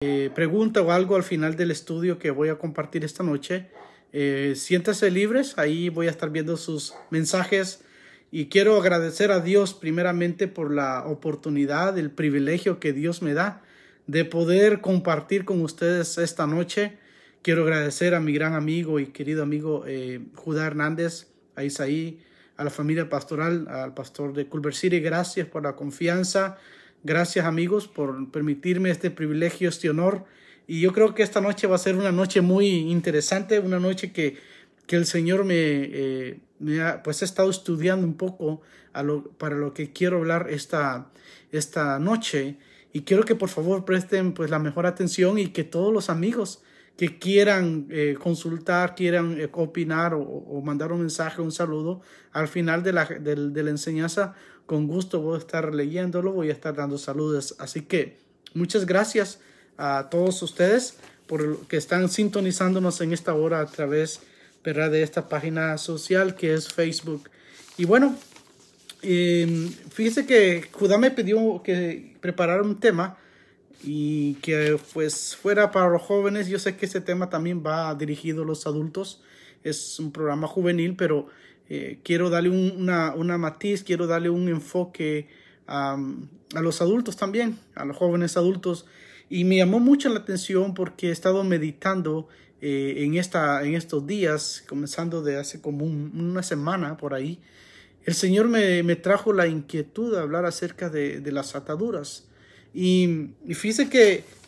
pregunta o algo al final del estudio que voy a compartir esta noche, siéntase libres. Ahí voy a estar viendo sus mensajes y quiero agradecer a Dios primeramente por la oportunidad, el privilegio que Dios me da de poder compartir con ustedes esta noche. Quiero agradecer a mi gran amigo y querido amigo Judá Hernández, a Isaí, a la familia pastoral, al pastor de Culver City. Gracias por la confianza. Gracias, amigos, por permitirme este privilegio, este honor. Y yo creo que esta noche va a ser una noche muy interesante, una noche que el Señor me ha estado estudiando un poco para lo que quiero hablar esta noche. Y quiero que por favor presten pues la mejor atención y que todos los amigos que quieran consultar, quieran opinar o mandar un mensaje, un saludo, al final de la enseñanza, con gusto voy a estar leyéndolo, voy a estar dando saludos. Así que muchas gracias a todos ustedes por que están sintonizándonos en esta hora a través, ¿verdad?, de esta página social que es Facebook. Y bueno, fíjese que Judá me pidió que preparara un tema y que pues fuera para los jóvenes. Yo sé que ese tema también va dirigido a los adultos. Es un programa juvenil, pero quiero darle una matiz, quiero darle un enfoque a los adultos también, a los jóvenes adultos. Y me llamó mucho la atención porque he estado meditando en estos días, comenzando de hace como una semana por ahí. El Señor me trajo la inquietud de hablar acerca de las ataduras. Y fíjense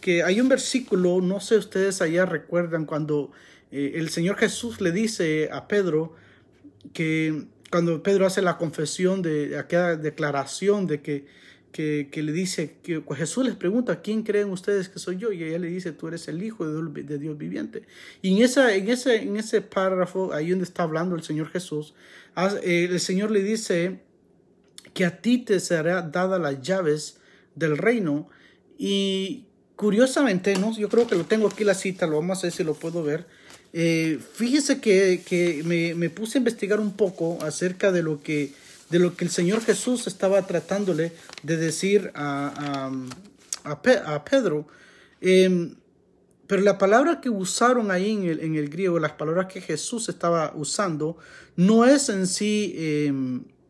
que hay un versículo, no sé ustedes allá recuerdan, cuando el Señor Jesús le dice a Pedro, que cuando Pedro hace la confesión de aquella declaración de que le dice, que Jesús les pregunta, ¿quién creen ustedes que soy yo? Y ella le dice, tú eres el Hijo de Dios viviente. Y en ese párrafo, ahí donde está hablando el Señor Jesús, el Señor le dice que a ti te será dada las llaves del reino. Y curiosamente, ¿no? Yo creo que lo tengo aquí la cita, lo vamos a ver si lo puedo ver. Fíjese que me puse a investigar un poco acerca de lo que el Señor Jesús estaba tratándole de decir a Pedro. Pero la palabra que usaron ahí en el griego, las palabras que Jesús estaba usando, no es en sí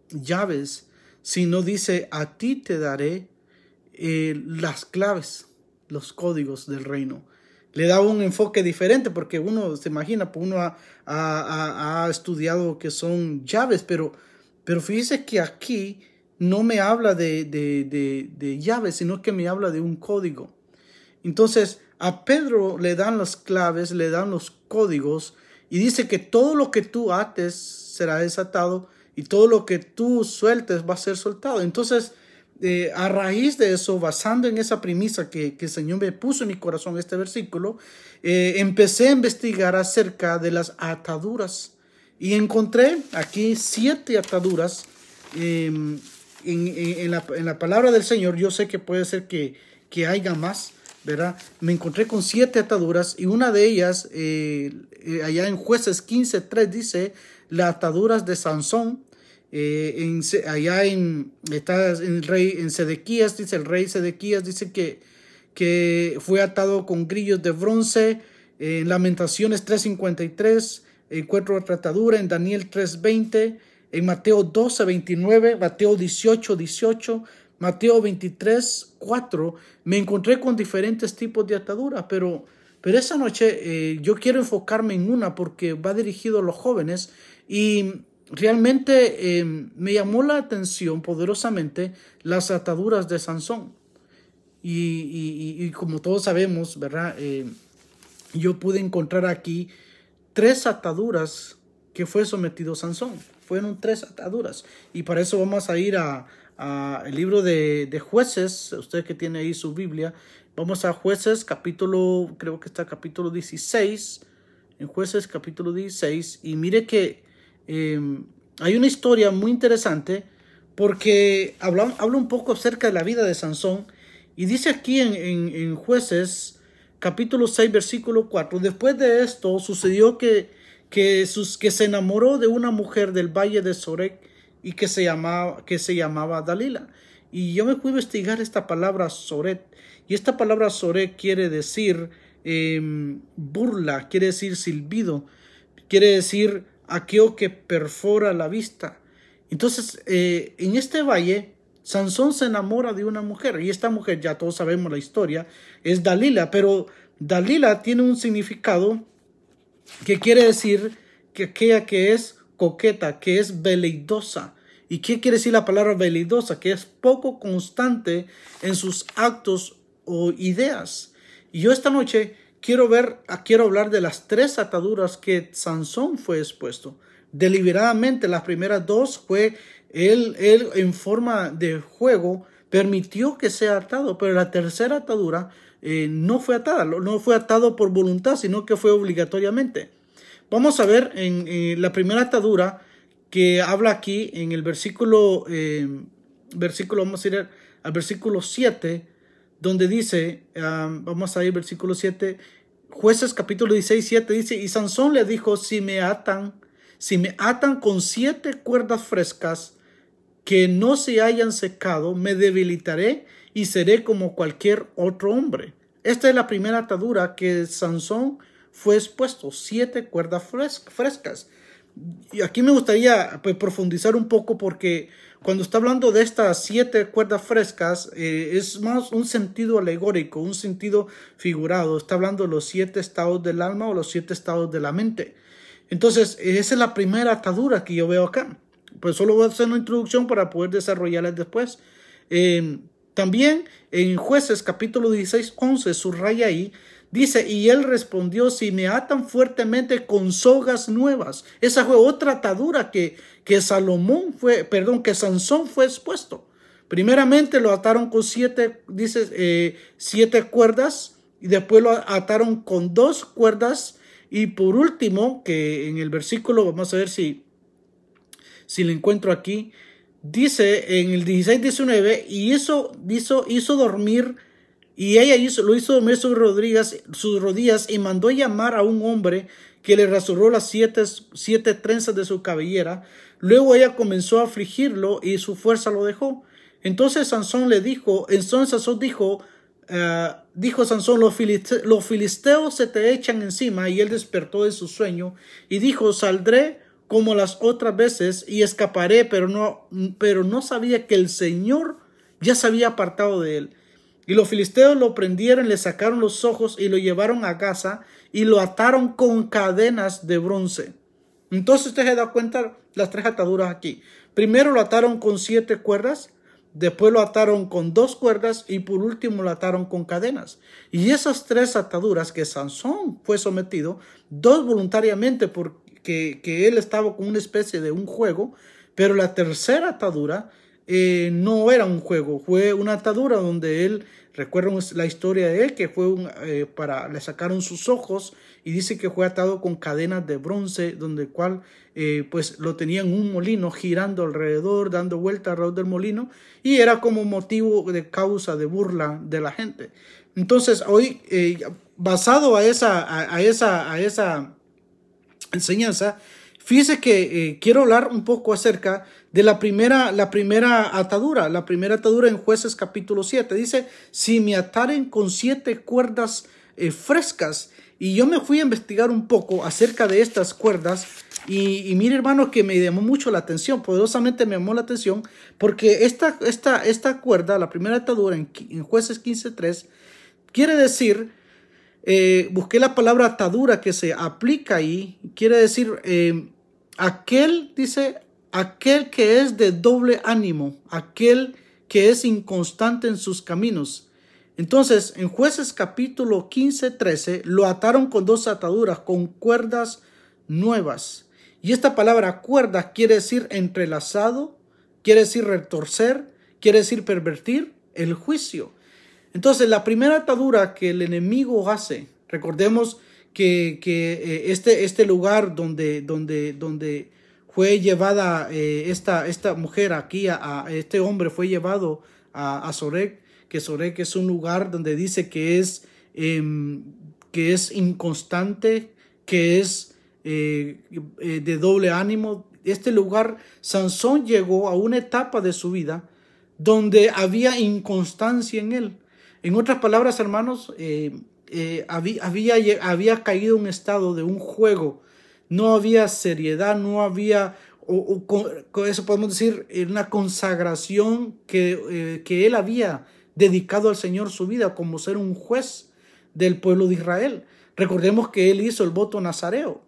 llaves, sino dice, a ti te daré las claves, los códigos del reino. Le da un enfoque diferente porque uno se imagina, pues uno ha estudiado que son llaves, pero fíjese que aquí no me habla de llaves, sino que me habla de un código. Entonces a Pedro le dan las claves, le dan los códigos y dice que todo lo que tú ates será desatado y todo lo que tú sueltes va a ser soltado. Entonces a raíz de eso, basando en esa premisa que el Señor me puso en mi corazón este versículo, empecé a investigar acerca de las ataduras y encontré aquí 7 ataduras en la palabra del Señor. Yo sé que puede ser que haya más, ¿verdad? Me encontré con 7 ataduras y una de ellas, allá en Jueces 15:3 dice, las ataduras de Sansón. Allá está el rey en Sedequías, dice el rey Sedequías, dice que fue atado con grillos de bronce. En Lamentaciones 3:53 encuentro otra atadura, en Daniel 3:20, en Mateo 12:29, Mateo 18:18, Mateo 23:4. Me encontré con diferentes tipos de ataduras, pero esa noche yo quiero enfocarme en una porque va dirigido a los jóvenes y realmente me llamó la atención poderosamente las ataduras de Sansón. Y como todos sabemos, ¿verdad? Yo pude encontrar aquí 3 ataduras que fue sometido Sansón. Fueron 3 ataduras. Y para eso vamos a ir a el libro de Jueces. Usted que tiene ahí su Biblia. Vamos a Jueces capítulo, creo que está capítulo 16. En Jueces capítulo 16. Y mire que hay una historia muy interesante porque habla un poco acerca de la vida de Sansón y dice aquí en Jueces capítulo 6 versículo 4, después de esto sucedió que se enamoró de una mujer del valle de Sorek y que se llamaba Dalila. Y yo me fui a investigar esta palabra Soret Y esta palabra sorek quiere decir burla, quiere decir silbido, quiere decir aquello que perfora la vista. Entonces, en este valle, Sansón se enamora de una mujer, y esta mujer, ya todos sabemos la historia, es Dalila, pero Dalila tiene un significado que quiere decir que aquella que es coqueta, que es veleidosa. ¿Y qué quiere decir la palabra veleidosa? Que es poco constante en sus actos o ideas. Y yo esta noche quiero hablar de las 3 ataduras que Sansón fue expuesto. Deliberadamente, las primeras 2 fue él en forma de juego permitió que sea atado, pero la tercera atadura no fue atada, no fue atado por voluntad, sino que fue obligatoriamente. Vamos a ver en la primera atadura que habla aquí en el versículo, vamos a ir al versículo 7, donde dice, vamos a ir al versículo 7, Jueces capítulo 16, 7 dice, y Sansón le dijo, si me atan con 7 cuerdas frescas que no se hayan secado, me debilitaré y seré como cualquier otro hombre. Esta es la primera atadura que Sansón fue expuesto, 7 cuerdas frescas. Y aquí me gustaría profundizar un poco, porque cuando está hablando de estas 7 cuerdas frescas, es más un sentido alegórico, un sentido figurado. Está hablando de los 7 estados del alma o los 7 estados de la mente. Entonces, esa es la primera atadura que yo veo acá. Pues solo voy a hacer una introducción para poder desarrollarla después. También en Jueces capítulo 16, 11, subraya ahí, dice, y él respondió, si me atan fuertemente con sogas nuevas. Esa fue otra atadura que Sansón fue expuesto. Primeramente lo ataron con 7 cuerdas, y después lo ataron con 2 cuerdas, y por último, que en el versículo, vamos a ver si lo encuentro aquí, dice en el 16-19, y hizo dormir, y ella lo hizo dormir sus rodillas, y mandó llamar a un hombre que le rasuró las 7 trenzas de su cabellera. Luego ella comenzó a afligirlo, y su fuerza lo dejó. Entonces Sansón dijo, los filisteos se te echan encima, y él despertó de su sueño, y dijo, saldré como las otras veces y escaparé, pero no sabía que el Señor ya se había apartado de él. Y los filisteos lo prendieron, le sacaron los ojos y lo llevaron a Gaza y lo ataron con cadenas de bronce. Entonces usted se da cuenta las 3 ataduras aquí. Primero lo ataron con 7 cuerdas, después lo ataron con 2 cuerdas y por último lo ataron con cadenas. Y esas 3 ataduras que Sansón fue sometido, 2 voluntariamente porque él estaba con una especie de un juego, pero la tercera atadura no era un juego, fue una atadura donde él, recuerdan la historia de él, que fue le sacaron sus ojos, y dice que fue atado con cadenas de bronce, donde cual pues lo tenían un molino girando alrededor, dando vuelta alrededor del molino, y era como motivo de causa de burla de la gente. Entonces hoy, basado a esa enseñanza, fíjese que quiero hablar un poco acerca de la primera atadura. La primera atadura en Jueces capítulo 7 dice, si me ataren con 7 cuerdas frescas. Y yo me fui a investigar un poco acerca de estas cuerdas, y mire, hermano, que me llamó mucho la atención, poderosamente me llamó la atención, porque esta cuerda, la primera atadura en Jueces 15:3, quiere decir, busqué la palabra atadura que se aplica ahí, quiere decir aquel que es de doble ánimo, aquel que es inconstante en sus caminos. Entonces, en Jueces capítulo 15-13 lo ataron con 2 ataduras, con cuerdas nuevas. Y esta palabra cuerda quiere decir entrelazado, quiere decir retorcer, quiere decir pervertir el juicio. Entonces, la primera atadura que el enemigo hace, recordemos que este lugar donde fue llevada esta mujer aquí, a este hombre fue llevado a Sorek, que Sorek es un lugar donde dice que es inconstante, que es de doble ánimo. Este lugar, Sansón llegó a una etapa de su vida donde había inconstancia en él. En otras palabras, hermanos, había caído un estado de un juego. No había seriedad, no había, con eso podemos decir, una consagración que él había dedicado al Señor su vida como ser un juez del pueblo de Israel. Recordemos que él hizo el voto nazareo.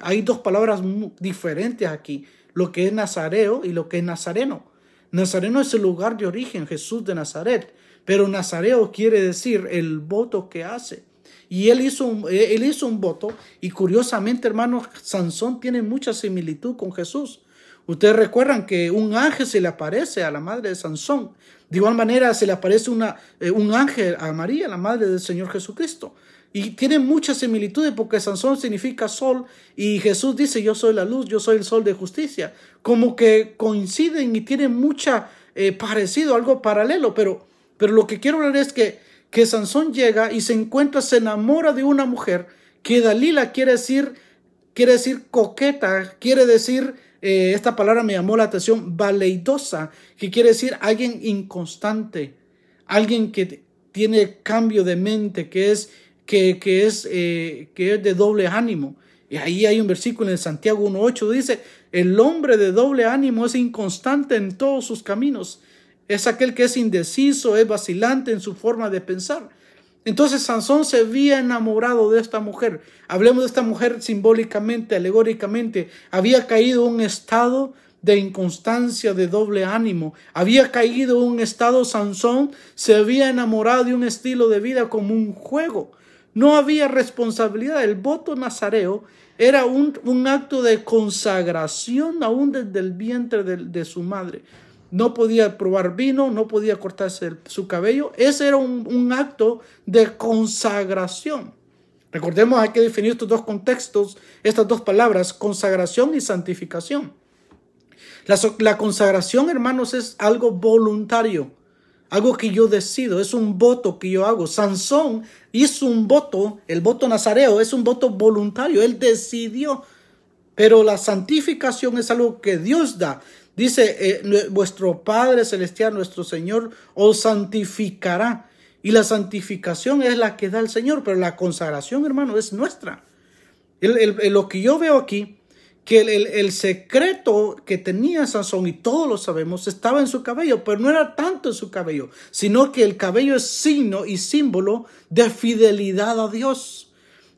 Hay dos palabras diferentes aquí, lo que es nazareo y lo que es nazareno. Nazareno es el lugar de origen, Jesús de Nazaret, pero nazareo quiere decir el voto que hace. Y él hizo un voto, y curiosamente, hermanos, Sansón tiene mucha similitud con Jesús. Ustedes recuerdan que un ángel se le aparece a la madre de Sansón. De igual manera se le aparece un ángel a María, la madre del Señor Jesucristo. Y tienen muchas similitudes porque Sansón significa sol y Jesús dice yo soy la luz, yo soy el sol de justicia. Como que coinciden y tienen mucha parecido, algo paralelo. Pero lo que quiero hablar es que Sansón llega y se enamora de una mujer que Dalila quiere decir coqueta, quiere decir, esta palabra me llamó la atención, valeidosa, que quiere decir alguien inconstante, alguien que tiene cambio de mente, que es de doble ánimo. Y ahí hay un versículo en Santiago 1:8, dice, el hombre de doble ánimo es inconstante en todos sus caminos. Es aquel que es indeciso, es vacilante en su forma de pensar. Entonces Sansón se había enamorado de esta mujer. Hablemos de esta mujer simbólicamente, alegóricamente. Había caído en un estado de inconstancia, de doble ánimo. Había caído en un estado, Sansón se había enamorado de un estilo de vida como un juego. No había responsabilidad. El voto nazareo era un acto de consagración aún desde el vientre de su madre. No podía probar vino, no podía cortarse su cabello. Ese era un acto de consagración. Recordemos, hay que definir estos dos contextos, estas dos palabras, consagración y santificación. La consagración, hermanos, es algo voluntario, algo que yo decido, es un voto que yo hago. Sansón hizo un voto, el voto nazareo es un voto voluntario, él decidió, pero la santificación es algo que Dios da. Dice, vuestro Padre Celestial, nuestro Señor, os santificará. Y la santificación es la que da el Señor, pero la consagración, hermano, es nuestra. Lo que yo veo aquí, que el secreto que tenía Sansón, y todos lo sabemos, estaba en su cabello, pero no era tanto en su cabello, sino que el cabello es signo y símbolo de fidelidad a Dios.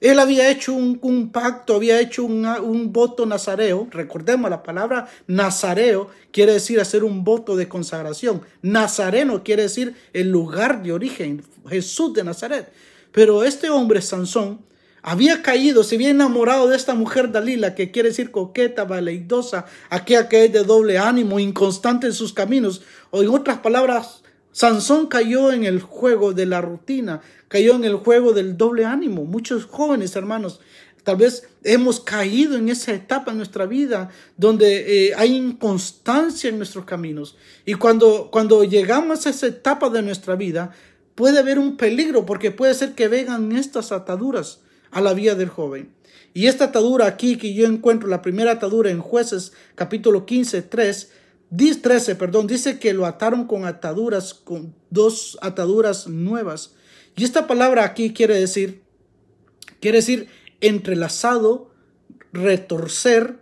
Él había hecho un pacto, había hecho un voto nazareo. Recordemos, la palabra nazareo quiere decir hacer un voto de consagración. Nazareno quiere decir el lugar de origen, Jesús de Nazaret. Pero este hombre, Sansón, había caído, se había enamorado de esta mujer Dalila, que quiere decir coqueta, valeidosa, aquella que es de doble ánimo, inconstante en sus caminos. O en otras palabras, Sansón cayó en el juego de la rutina, cayó en el juego del doble ánimo. Muchos jóvenes, hermanos, tal vez hemos caído en esa etapa en nuestra vida donde hay inconstancia en nuestros caminos. Y cuando llegamos a esa etapa de nuestra vida, puede haber un peligro, porque puede ser que vengan estas ataduras a la vida del joven. Y esta atadura aquí que yo encuentro, la primera atadura en Jueces capítulo 13, dice que lo ataron con ataduras, con dos ataduras nuevas. Y esta palabra aquí quiere decir entrelazado, retorcer,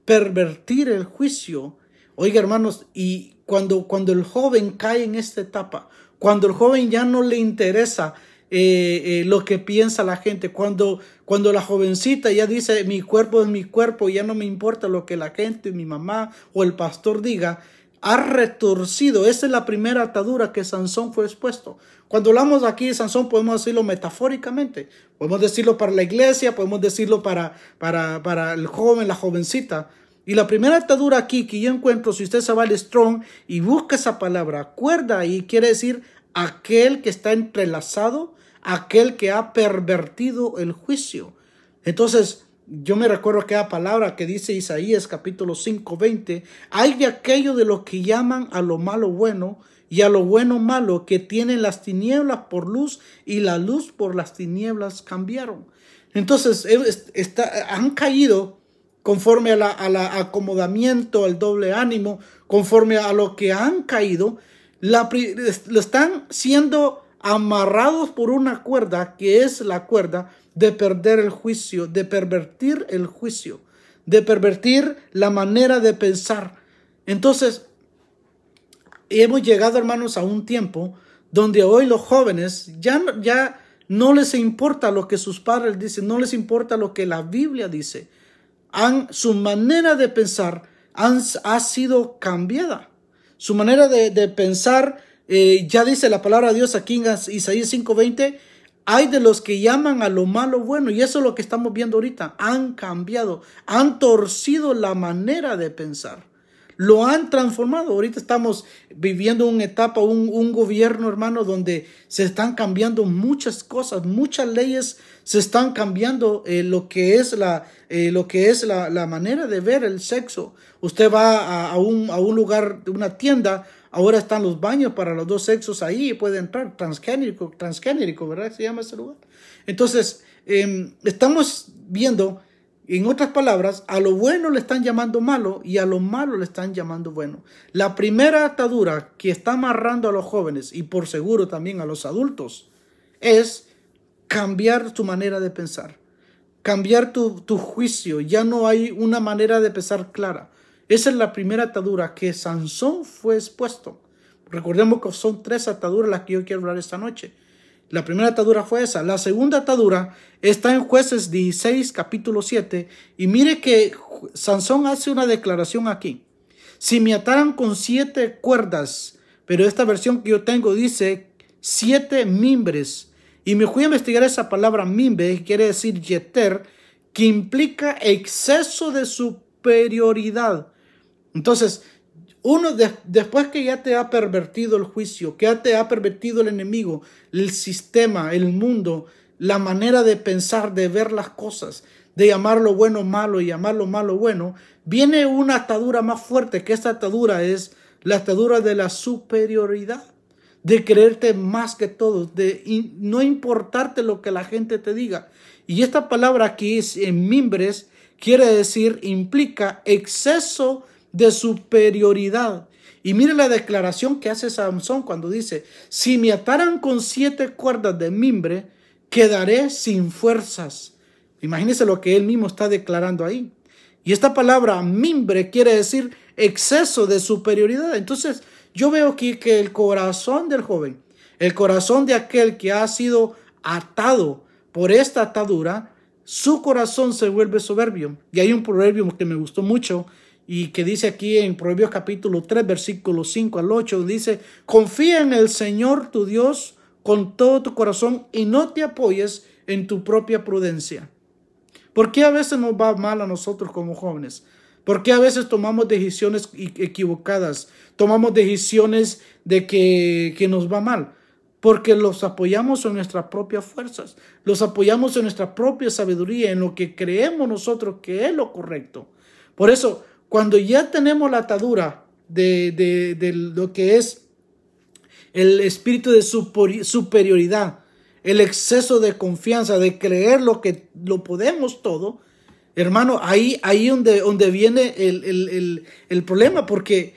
pervertir el juicio. Oiga, hermanos, y cuando el joven cae en esta etapa, cuando el joven ya no le interesa lo que piensa la gente, cuando la jovencita ya dice mi cuerpo es mi cuerpo y ya no me importa lo que la gente, mi mamá o el pastor diga, ha retorcido. Esa es la primera atadura que Sansón fue expuesto. Cuando hablamos aquí de Sansón podemos decirlo metafóricamente, podemos decirlo para la iglesia, podemos decirlo para el joven, la jovencita. Y la primera atadura aquí que yo encuentro, si usted se va al Strong y busca esa palabra, cuerda, y quiere decir aquel que está entrelazado, aquel que ha pervertido el juicio. Entonces, yo me recuerdo aquella palabra que dice Isaías capítulo 5:20, hay de aquello de los que llaman a lo malo bueno y a lo bueno malo, que tienen las tinieblas por luz y la luz por las tinieblas cambiaron. Entonces, han caído conforme al acomodamiento, al doble ánimo, conforme a lo que han caído, lo están siendo amarrados por una cuerda que es la cuerda de perder el juicio, de pervertir el juicio, de pervertir la manera de pensar. Entonces, hemos llegado, hermanos, a un tiempo donde hoy los jóvenes ya no les importa lo que sus padres dicen, no les importa lo que la Biblia dice. Su manera de pensar ha sido cambiada. Su manera de pensar, ya dice la palabra de Dios aquí en Isaías 5:20, hay de los que llaman a lo malo bueno, y eso es lo que estamos viendo ahorita. Han cambiado, han torcido la manera de pensar, lo han transformado. Ahorita estamos viviendo una etapa, un gobierno, hermano, donde se están cambiando muchas cosas, muchas leyes se están cambiando, lo que es la manera de ver el sexo. Usted va a un lugar, una tienda, ahora están los baños para los dos sexos ahí y puede entrar transgénerico, ¿verdad? Se llama ese lugar. Entonces, estamos viendo, en otras palabras, a lo bueno le están llamando malo y a lo malo le están llamando bueno. La primera atadura que está amarrando a los jóvenes y por seguro también a los adultos es cambiar tu manera de pensar, cambiar tu juicio. Ya no hay una manera de pensar clara. Esa es la primera atadura que Sansón fue expuesto. Recordemos que son 3 ataduras las que yo quiero hablar esta noche. La primera atadura fue esa. La segunda atadura está en Jueces 16, capítulo 7. Y mire que Sansón hace una declaración aquí. Si me ataran con 7 cuerdas, pero esta versión que yo tengo dice 7 mimbres. Y me fui a investigar esa palabra mimbre, que quiere decir yeter, que implica exceso de superioridad. Entonces, después que ya te ha pervertido el juicio, que ya te ha pervertido el enemigo, el sistema, el mundo, la manera de pensar, de ver las cosas, de llamar lo bueno malo y llamar lo malo bueno, viene una atadura más fuerte, que esta atadura es la atadura de la superioridad, de creerte más que todos, de no importarte lo que la gente te diga. Y esta palabra aquí es en mimbres, quiere decir, implica exceso de superioridad. Y mire la declaración que hace Sansón cuando dice: si me ataran con 7 cuerdas de mimbre, quedaré sin fuerzas. Imagínese lo que él mismo está declarando ahí. Y esta palabra mimbre quiere decir exceso de superioridad. Entonces yo veo aquí que el corazón del joven, el corazón de aquel que ha sido atado por esta atadura, su corazón se vuelve soberbio. Y hay un proverbio que me gustó mucho y que dice aquí en Proverbios capítulo 3, versículos 5 al 8, dice: confía en el Señor tu Dios con todo tu corazón y no te apoyes en tu propia prudencia. ¿Por qué a veces nos va mal a nosotros como jóvenes? ¿Por qué a veces tomamos decisiones equivocadas? Tomamos decisiones de que nos va mal. Porque los apoyamos en nuestras propias fuerzas. Los apoyamos en nuestra propia sabiduría, en lo que creemos nosotros que es lo correcto. Por eso, cuando ya tenemos la atadura de lo que es el espíritu de superioridad, el exceso de confianza, de creer lo podemos todo, hermano, ahí donde viene el problema, porque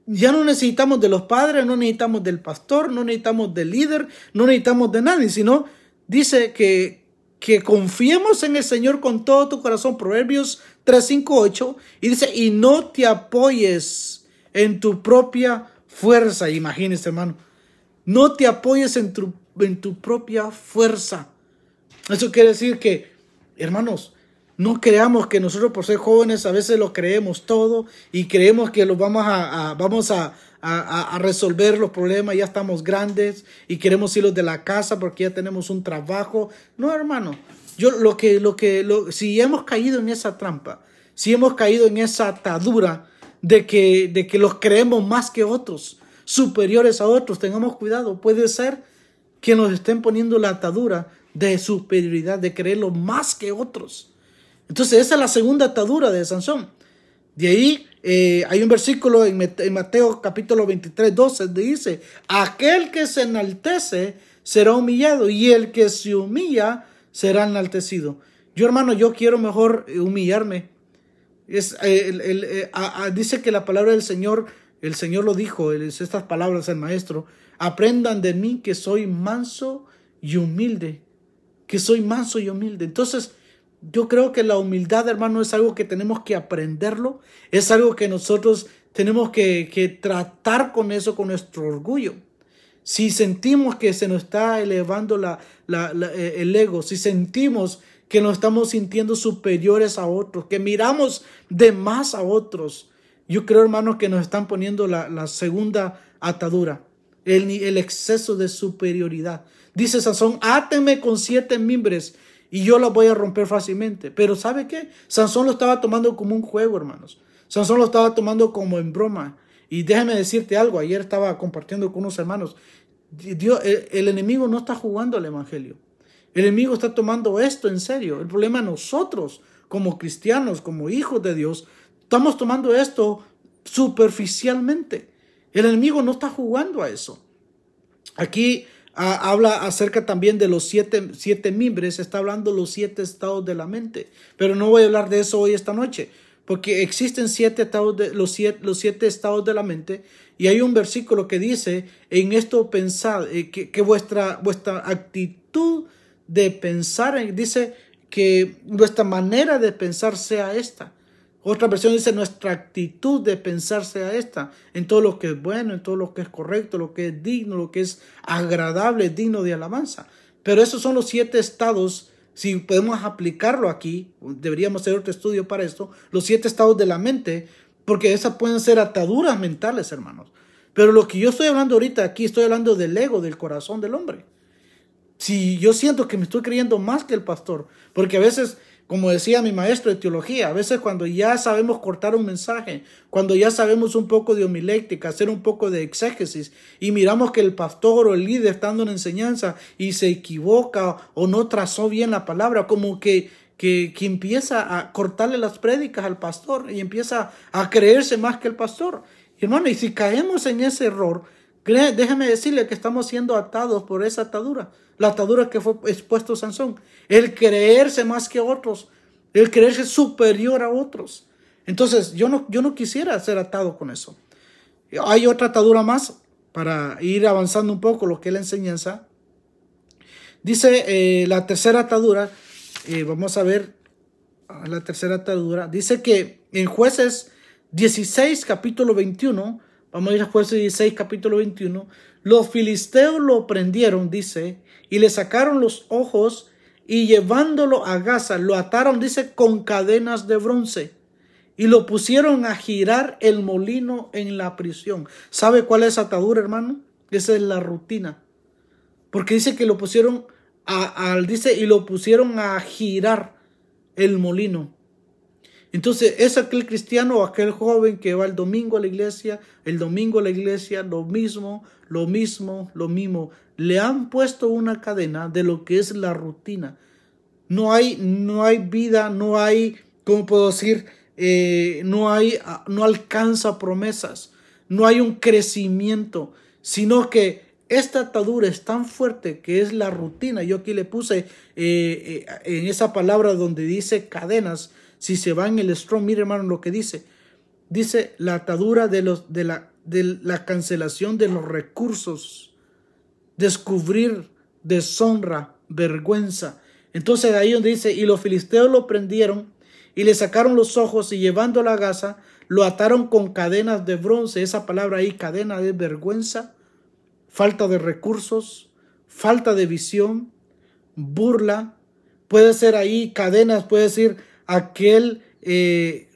ya no necesitamos de los padres, no necesitamos del pastor, no necesitamos del líder, no necesitamos de nadie, sino dice que confiemos en el Señor con todo tu corazón, Proverbios 3, 5, 8, y dice: y no te apoyes en tu propia fuerza. Imagínese, hermano, no te apoyes en tu propia fuerza. Eso quiere decir que, hermanos, no creamos que nosotros por ser jóvenes a veces lo creemos todo y creemos que lo vamos a resolver los problemas. Ya estamos grandes y queremos irnos de la casa porque ya tenemos un trabajo. No, hermano, si hemos caído en esa trampa, si hemos caído en esa atadura de que los creemos más que otros, superiores a otros, tengamos cuidado. Puede ser que nos estén poniendo la atadura de superioridad, de creerlo más que otros. Entonces esa es la segunda atadura de Sansón. De ahí hay un versículo en Mateo capítulo 23, 12, donde dice: aquel que se enaltece será humillado y el que se humilla será enaltecido. Yo, hermano, yo quiero mejor humillarme. Dice que la palabra del Señor, el Señor lo dijo, estas palabras del maestro: aprendan de mí que soy manso y humilde. Que soy manso y humilde. Entonces, yo creo que la humildad, hermano, es algo que tenemos que aprenderlo. Es algo que nosotros tenemos que tratar con eso, con nuestro orgullo. Si sentimos que se nos está elevando el ego, si sentimos que nos estamos sintiendo superiores a otros, que miramos de más a otros, yo creo, hermano, que nos están poniendo la segunda atadura, el exceso de superioridad. Dice Sansón, átenme con 7 mimbres y yo la voy a romper fácilmente. Pero ¿sabe qué? Sansón lo estaba tomando como un juego, hermanos. Sansón lo estaba tomando como en broma. Y déjame decirte algo, ayer estaba compartiendo con unos hermanos. El enemigo no está jugando al evangelio. El enemigo está tomando esto en serio. El problema es nosotros, como cristianos, como hijos de Dios, estamos tomando esto superficialmente. El enemigo no está jugando a eso. Aquí habla acerca también de los siete mimbres, está hablando de los 7 estados de la mente. Pero no voy a hablar de eso hoy esta noche, porque existen 7 estados los 7 estados de la mente. Y hay un versículo que dice, en esto pensad, que vuestra actitud de pensar, dice que nuestra manera de pensar sea esta. Otra versión dice nuestra actitud de pensar sea esta, en todo lo que es bueno, en todo lo que es correcto, lo que es digno, lo que es agradable, digno de alabanza. Pero esos son los 7 estados. Si podemos aplicarlo aquí, deberíamos hacer otro estudio para esto, los 7 estados de la mente, porque esas pueden ser ataduras mentales, hermanos. Pero lo que yo estoy hablando ahorita aquí, estoy hablando del ego, del corazón del hombre. Si yo siento que me estoy creyendo más que el pastor, porque a veces, como decía mi maestro de teología, a veces cuando ya sabemos cortar un mensaje, cuando ya sabemos un poco de homilética, hacer un poco de exégesis, y miramos que el pastor o el líder está dando una enseñanza y se equivoca o no trazó bien la palabra, como que empieza a cortarle las prédicas al pastor y empieza a creerse más que el pastor. Hermano, y si caemos en ese error, déjeme decirle que estamos siendo atados por esa atadura, la atadura que fue expuesto Sansón, el creerse más que otros, el creerse superior a otros. Entonces yo no quisiera ser atado con eso. Hay otra atadura más para ir avanzando un poco lo que es la enseñanza. Dice la tercera atadura, vamos a ver la tercera atadura, dice que en Jueces 16 capítulo 21, vamos a ir a Jueces 16, capítulo 21. Los filisteos lo prendieron, dice, y le sacaron los ojos y llevándolo a Gaza, lo ataron, dice, con cadenas de bronce y lo pusieron a girar el molino en la prisión. ¿Sabe cuál es atadura, hermano? Esa es la rutina. Porque dice que lo pusieron dice, y lo pusieron a girar el molino. Entonces es aquel cristiano o aquel joven que va el domingo a la iglesia, lo mismo. Le han puesto una cadena de lo que es la rutina. No hay vida, no hay, ¿cómo puedo decir? No alcanza promesas, no hay un crecimiento, sino que esta atadura es tan fuerte que es la rutina. Yo aquí le puse en esa palabra donde dice cadenas. Si se va en el Strong, mire, hermano, lo que dice. Dice la atadura de la cancelación de los recursos, descubrir deshonra, vergüenza. Entonces ahí donde dice, y los filisteos lo prendieron y le sacaron los ojos y llevándolo a Gaza, lo ataron con cadenas de bronce. Esa palabra ahí, cadena, de vergüenza, falta de recursos, falta de visión, burla. Puede ser ahí cadenas, puede decir aquel que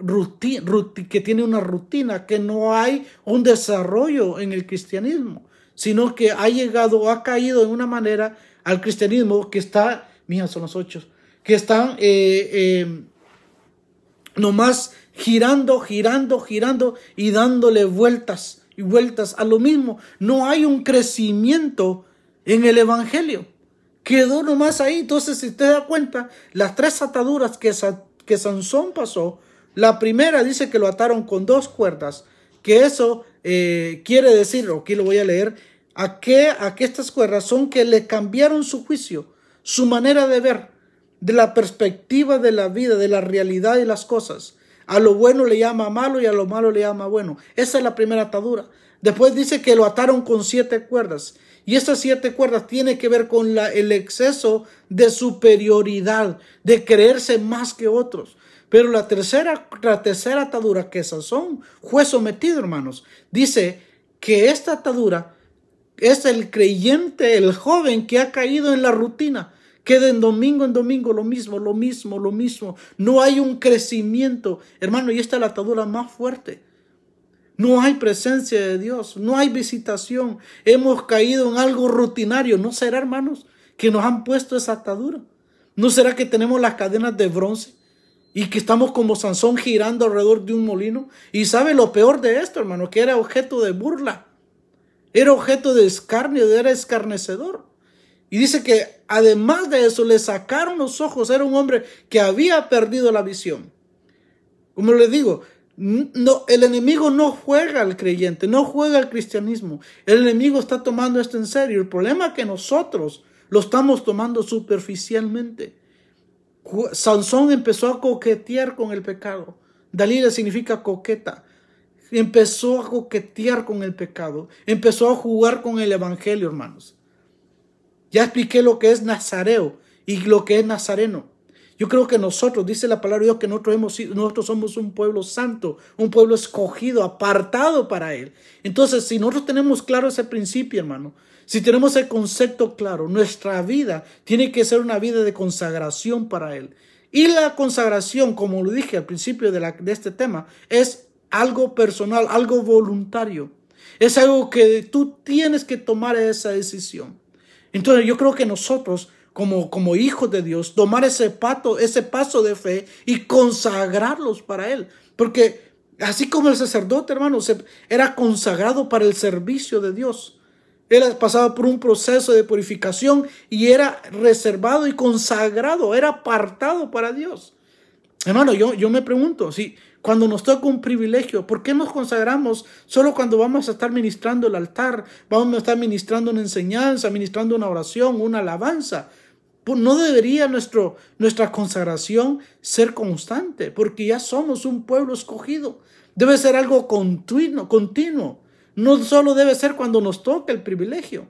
tiene una rutina, que no hay un desarrollo en el cristianismo, sino que ha caído de una manera al cristianismo que está, mira, son los 8, que están nomás girando y dándole vueltas y vueltas a lo mismo. No hay un crecimiento en el evangelio. Quedó nomás ahí. Entonces, si usted da cuenta, las 3 ataduras que Sansón pasó, la primera dice que lo ataron con 2 cuerdas, que eso quiere decir, aquí lo voy a leer, a que estas cuerdas son que le cambiaron su juicio, su manera de ver, de la perspectiva de la vida, de la realidad de las cosas. A lo bueno le llama malo y a lo malo le llama bueno. Esa es la primera atadura. Después dice que lo ataron con 7 cuerdas. Y esas 7 cuerdas tienen que ver con el exceso de superioridad, de creerse más que otros. Pero la tercera atadura que Sansón fue sometido, hermanos, dice que esta atadura es el creyente, el joven que ha caído en la rutina, que de domingo en domingo lo mismo. No hay un crecimiento, hermano, y esta es la atadura más fuerte. No hay presencia de Dios, no hay visitación. Hemos caído en algo rutinario. ¿No será, hermanos, que nos han puesto esa atadura? ¿No será que tenemos las cadenas de bronce y que estamos como Sansón girando alrededor de un molino? Y sabe lo peor de esto, hermano, que era objeto de burla, era objeto de escarnio, era escarnecedor. Y dice que además de eso le sacaron los ojos. Era un hombre que había perdido la visión. Como les digo, no, el enemigo no juega al creyente, no juega al cristianismo. El enemigo está tomando esto en serio. El problema es que nosotros lo estamos tomando superficialmente. Sansón empezó a coquetear con el pecado. Dalila significa coqueta. Empezó a coquetear con el pecado. Empezó a jugar con el evangelio, hermanos. Ya expliqué lo que es nazareo y lo que es nazareno. Yo creo que nosotros, dice la palabra de Dios, que nosotros somos un pueblo santo, un pueblo escogido, apartado para Él. Entonces, si nosotros tenemos claro ese principio, hermano, si tenemos el concepto claro, nuestra vida tiene que ser una vida de consagración para Él. Y la consagración, como lo dije al principio de este tema, es algo personal, algo voluntario. Es algo que tú tienes que tomar esa decisión. Entonces, yo creo que nosotros, como hijos de Dios, tomar ese paso de fe y consagrarlos para Él. Porque así como el sacerdote, hermano, era consagrado para el servicio de Dios. Él pasaba por un proceso de purificación y era reservado y consagrado, era apartado para Dios. Hermano, yo me pregunto, si cuando nos toca un privilegio, ¿por qué nos consagramos solo cuando vamos a estar ministrando el altar? Vamos a estar ministrando una enseñanza, ministrando una oración, una alabanza. ¿No debería nuestra consagración ser constante? Porque ya somos un pueblo escogido. Debe ser algo continuo. No solo debe ser cuando nos toca el privilegio.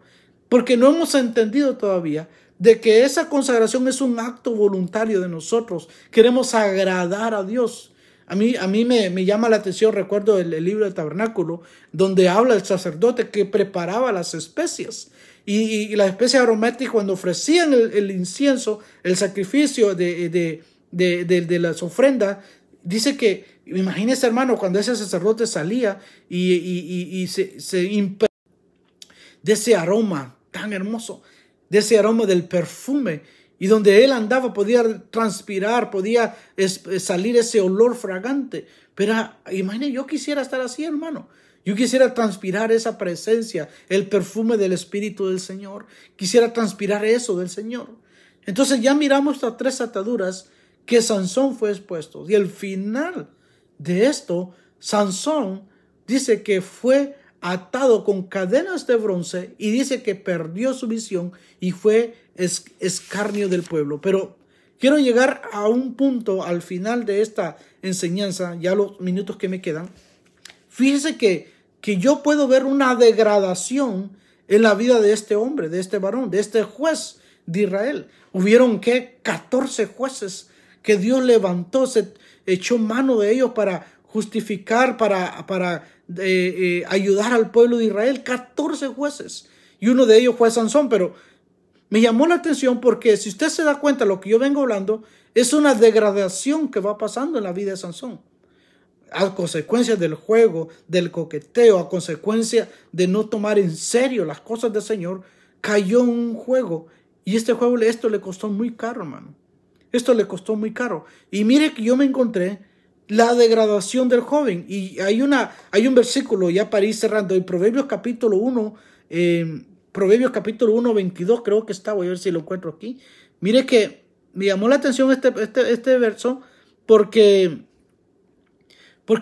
Porque no hemos entendido todavía de que esa consagración es un acto voluntario de nosotros. Queremos agradar a Dios. A mí me llama la atención, recuerdo el libro del Tabernáculo, donde habla el sacerdote que preparaba las especias. Y las especies aromáticas, cuando ofrecían el incienso, el sacrificio de las ofrendas, dice que, imagínese, hermano, cuando ese sacerdote salía y se impregnaba de ese aroma tan hermoso, de ese aroma del perfume, y donde él andaba podía transpirar, podía salir ese olor fragante. Pero imagínese, yo quisiera estar así, hermano. Yo quisiera transpirar esa presencia, el perfume del Espíritu del Señor. Quisiera transpirar eso del Señor. Entonces ya miramos estas 3 ataduras que Sansón fue expuesto. Y al final de esto, Sansón dice que fue atado con cadenas de bronce y dice que perdió su visión y fue escarnio del pueblo. Pero quiero llegar a un punto al final de esta enseñanza, ya los minutos que me quedan. Fíjese que yo puedo ver una degradación en la vida de este hombre, de este varón, de este juez de Israel. Hubieron 14 jueces que Dios levantó, se echó mano de ellos para justificar, para ayudar al pueblo de Israel. 14 jueces. Y uno de ellos fue Sansón, pero me llamó la atención porque si usted se da cuenta, lo que yo vengo hablando es una degradación que va pasando en la vida de Sansón. A consecuencia del juego, del coqueteo, a consecuencia de no tomar en serio las cosas del Señor, cayó en un juego. Y esto le costó muy caro, hermano. Esto le costó muy caro. Y mire que yo me encontré la degradación del joven. Y hay un versículo, ya para ir cerrando, en Proverbios capítulo 1, Proverbios capítulo 1, 22, creo que está, voy a ver si lo encuentro aquí. Mire que me llamó la atención este verso porque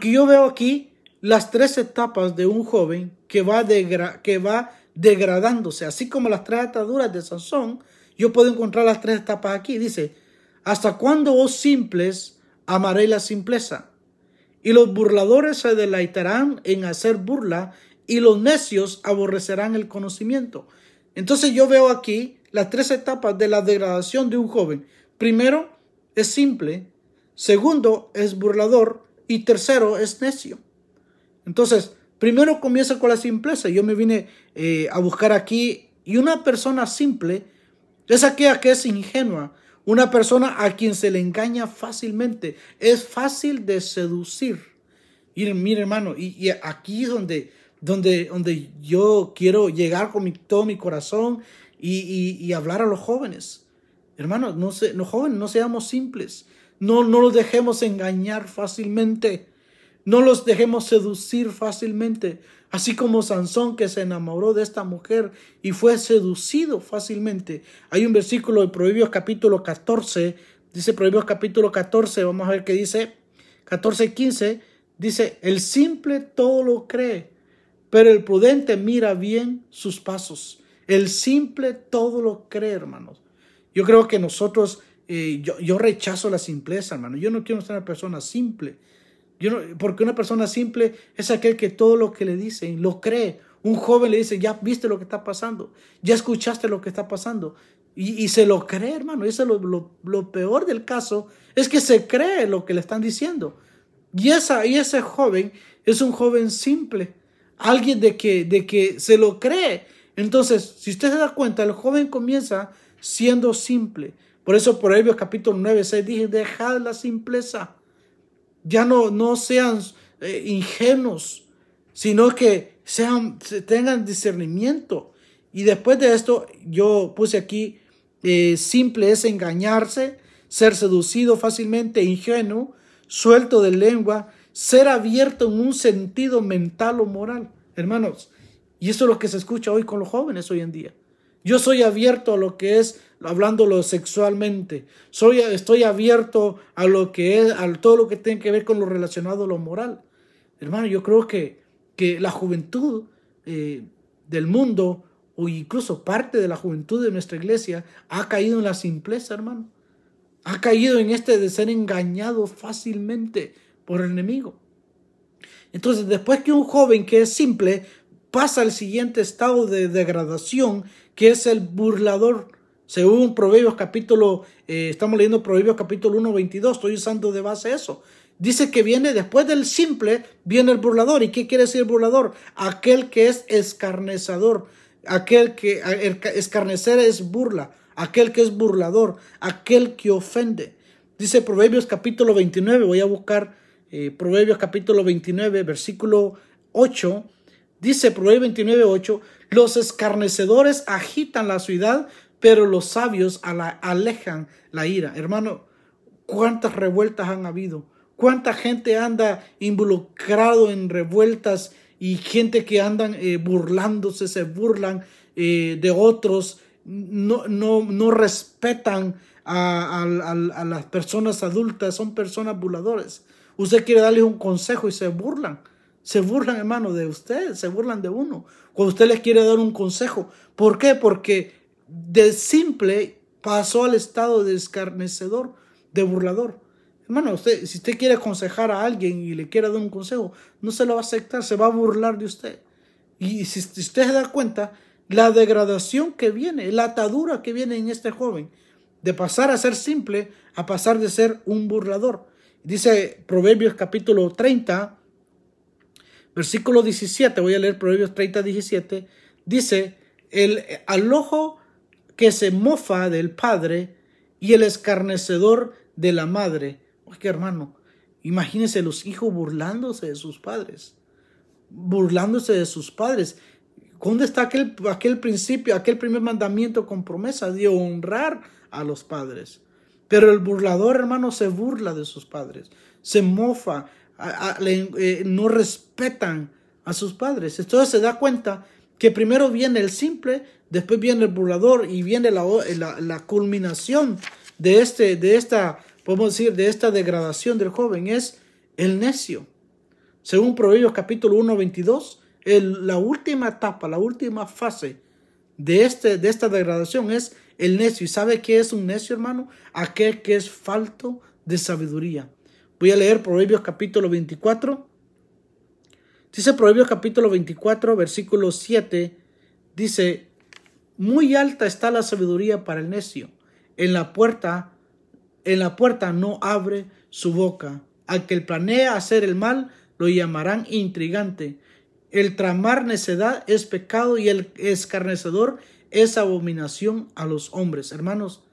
yo veo aquí las 3 etapas de un joven que va degradándose. Así como las 3 ataduras de Sansón, yo puedo encontrar las 3 etapas aquí. Dice, ¿hasta cuándo, oh simples, amaréis la simpleza? Y los burladores se deleitarán en hacer burla y los necios aborrecerán el conocimiento. Entonces yo veo aquí las 3 etapas de la degradación de un joven. Primero, es simple. Segundo, es burlador. Y tercero, es necio. Entonces, primero comienza con la simpleza. Yo me vine a buscar aquí. Y una persona simple es aquella que es ingenua. Una persona a quien se le engaña fácilmente. Es fácil de seducir. Y mire, hermano, y aquí es donde yo quiero llegar con todo mi corazón y hablar a los jóvenes. Hermanos, los jóvenes no seamos simples. No los dejemos engañar fácilmente. No los dejemos seducir fácilmente. Así como Sansón, que se enamoró de esta mujer y fue seducido fácilmente. Hay un versículo de Proverbios capítulo 14. Dice Proverbios capítulo 14. Vamos a ver qué dice. 14:15. Dice, el simple todo lo cree, pero el prudente mira bien sus pasos. El simple todo lo cree, hermanos. Yo creo que nosotros, yo rechazo la simpleza, hermano. Yo no quiero ser una persona simple. Porque una persona simple es aquel que todo lo que le dicen lo cree. Un joven le dice, ya viste lo que está pasando, ya escuchaste lo que está pasando. Y se lo cree, hermano. Eso es lo peor del caso, es que se cree lo que le están diciendo. Y ese joven es un joven simple, alguien de que se lo cree. Entonces, si usted se da cuenta, el joven comienza siendo simple. Por eso Proverbios capítulo 9:6 dice, dejad la simpleza. Ya no sean ingenuos, sino que tengan discernimiento. Y después de esto, yo puse aquí, simple es engañarse, ser seducido fácilmente, ingenuo, suelto de lengua, ser abierto en un sentido mental o moral. Hermanos, y eso es lo que se escucha hoy con los jóvenes hoy en día. Yo soy abierto a lo que es, hablándolo sexualmente. Estoy abierto a lo que es, a todo lo que tiene que ver con lo relacionado a lo moral. Hermano, yo creo que la juventud del mundo, o incluso parte de la juventud de nuestra iglesia, ha caído en la simpleza, hermano. Ha caído en de ser engañado fácilmente por el enemigo. Entonces, después que un joven que es simple pasa al siguiente estado de degradación, que es el burlador. Según Proverbios estamos leyendo Proverbios capítulo 1:22, estoy usando de base eso. Dice que viene después del simple, viene el burlador. ¿Y qué quiere decir el burlador? Aquel que es escarnecedor, escarnecer es burla, aquel que es burlador, aquel que ofende. Dice Proverbios capítulo 29, voy a buscar Proverbios capítulo 29, versículo 8. Dice Proverbios 29:8, los escarnecedores agitan la ciudad, pero los sabios alejan la ira. Hermano, ¿cuántas revueltas han habido? ¿Cuánta gente anda involucrado en revueltas y gente que andan burlándose, se burlan de otros, no respetan a las personas adultas, son personas burladores? Usted quiere darles un consejo y se burlan. Se burlan, hermano, de usted, se burlan de uno. Cuando usted les quiere dar un consejo. ¿Por qué? Porque de simple pasó al estado de escarnecedor, de burlador. Hermano, si usted quiere aconsejar a alguien y le quiere dar un consejo, no se lo va a aceptar, se va a burlar de usted. Y si usted se da cuenta, la degradación que viene, la atadura que viene en este joven, de pasar a ser simple a pasar de ser un burlador. Dice Proverbios capítulo 30, versículo 17, voy a leer Proverbios 30:17, dice, al ojo que se mofa del padre y el escarnecedor de la madre. Oye, hermano, imagínense los hijos burlándose de sus padres. Burlándose de sus padres. ¿Dónde está aquel principio, aquel primer mandamiento con promesa de honrar a los padres? Pero el burlador, hermano, se burla de sus padres. Se mofa. No respetan a sus padres. Entonces se da cuenta que primero viene el simple, después viene el burlador y viene la culminación de esta degradación del joven es el necio. Según Proverbios capítulo 1:22, la última etapa, la última fase de esta degradación es el necio. ¿Y sabe qué es un necio, hermano? Aquel que es falto de sabiduría. Voy a leer Proverbios capítulo 24. Dice Proverbios capítulo 24, versículo 7, dice, muy alta está la sabiduría para el necio, en la puerta no abre su boca. Al que planea hacer el mal, lo llamarán intrigante. El tramar necedad es pecado y el escarnecedor es abominación a los hombres. Hermanos,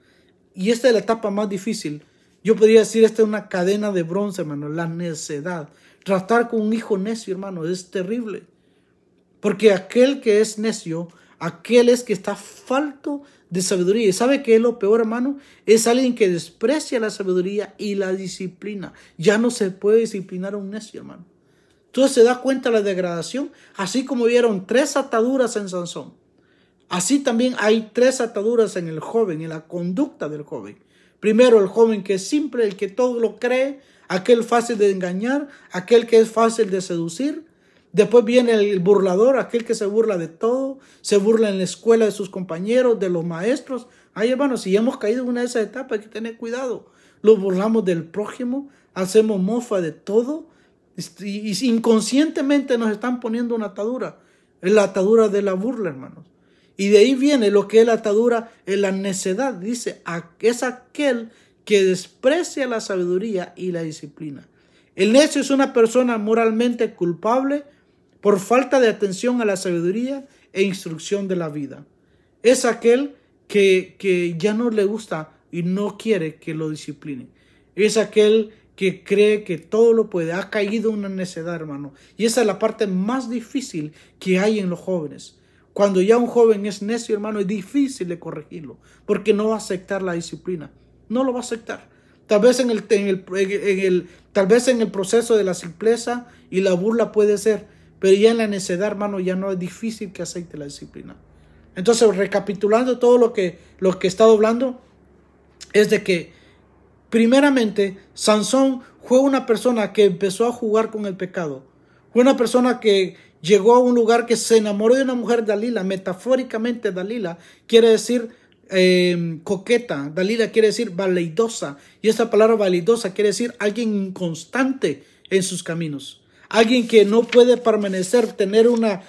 y esta es la etapa más difícil. Yo podría decir, esta es una cadena de bronce, hermano, la necedad. Tratar con un hijo necio, hermano, es terrible. Porque aquel que es necio, aquel es que está falto de sabiduría. ¿Y sabe qué es lo peor, hermano? Es alguien que desprecia la sabiduría y la disciplina. Ya no se puede disciplinar a un necio, hermano. Entonces se da cuenta la degradación. Así como vieron 3 ataduras en Sansón, así también hay 3 ataduras en el joven, en la conducta del joven. Primero, el joven que es simple, el que todo lo cree, aquel fácil de engañar, aquel que es fácil de seducir. Después viene el burlador, aquel que se burla de todo, se burla en la escuela de sus compañeros, de los maestros. Ay, hermanos, si hemos caído en una de esas etapas, hay que tener cuidado. Los burlamos del prójimo, hacemos mofa de todo y inconscientemente nos están poniendo una atadura. Es la atadura de la burla, hermanos. Y de ahí viene lo que es la atadura en la necedad. Dice, es aquel que desprecia la sabiduría y la disciplina. El necio es una persona moralmente culpable por falta de atención a la sabiduría e instrucción de la vida. Es aquel que ya no le gusta y no quiere que lo discipline. Es aquel que cree que todo lo puede. Ha caído en una necedad, hermano. Y esa es la parte más difícil que hay en los jóvenes. Cuando ya un joven es necio, hermano, es difícil de corregirlo, porque no va a aceptar la disciplina. No lo va a aceptar. Tal vez en el proceso de la simpleza y la burla puede ser, pero ya en la necedad, hermano, ya no es difícil que acepte la disciplina. Entonces, recapitulando todo lo que he estado hablando, es de que, primeramente, Sansón fue una persona que empezó a jugar con el pecado. Fue una persona que llegó a un lugar que se enamoró de una mujer, Dalila. Metafóricamente, Dalila quiere decir coqueta. Dalila quiere decir valeidosa. Y esta palabra valeidosa quiere decir alguien inconstante en sus caminos. Alguien que no puede permanecer, tener una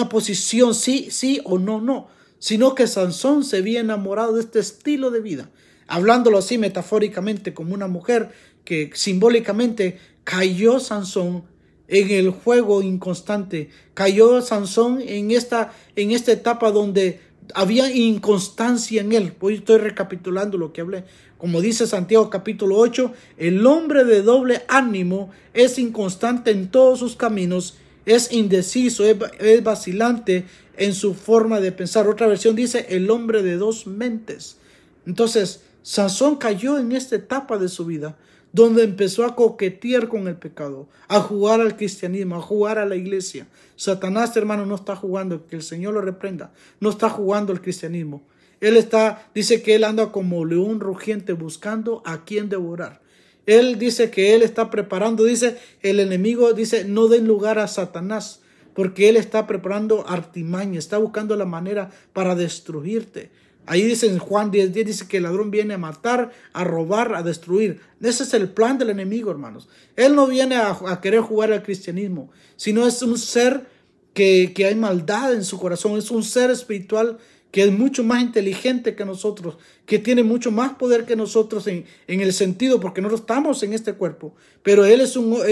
posición sí o no. Sino que Sansón se había enamorado de este estilo de vida. Hablándolo así metafóricamente como una mujer que simbólicamente cayó Sansón en el juego inconstante. Cayó Sansón en esta etapa donde había inconstancia en él. Hoy estoy recapitulando lo que hablé. Como dice Santiago capítulo 8, el hombre de doble ánimo es inconstante en todos sus caminos, es indeciso, es vacilante en su forma de pensar. Otra versión dice el hombre de 2 mentes. Entonces, Sansón cayó en esta etapa de su vida, donde empezó a coquetear con el pecado, a jugar al cristianismo, a jugar a la iglesia. Satanás, hermano, no está jugando, que el Señor lo reprenda, no está jugando al cristianismo. Dice que él anda como león rugiente buscando a quien devorar. Él dice que él está preparando, dice el enemigo, dice no den lugar a Satanás, porque él está preparando artimaña, está buscando la manera para destruirte. Ahí dice en Juan 10:10, dice que el ladrón viene a matar, a robar, a destruir. Ese es el plan del enemigo, hermanos. Él no viene a querer jugar al cristianismo, sino es un ser que hay maldad en su corazón. Es un ser espiritual que es mucho más inteligente que nosotros, que tiene mucho más poder que nosotros en el sentido, porque nosotros estamos en este cuerpo. Pero él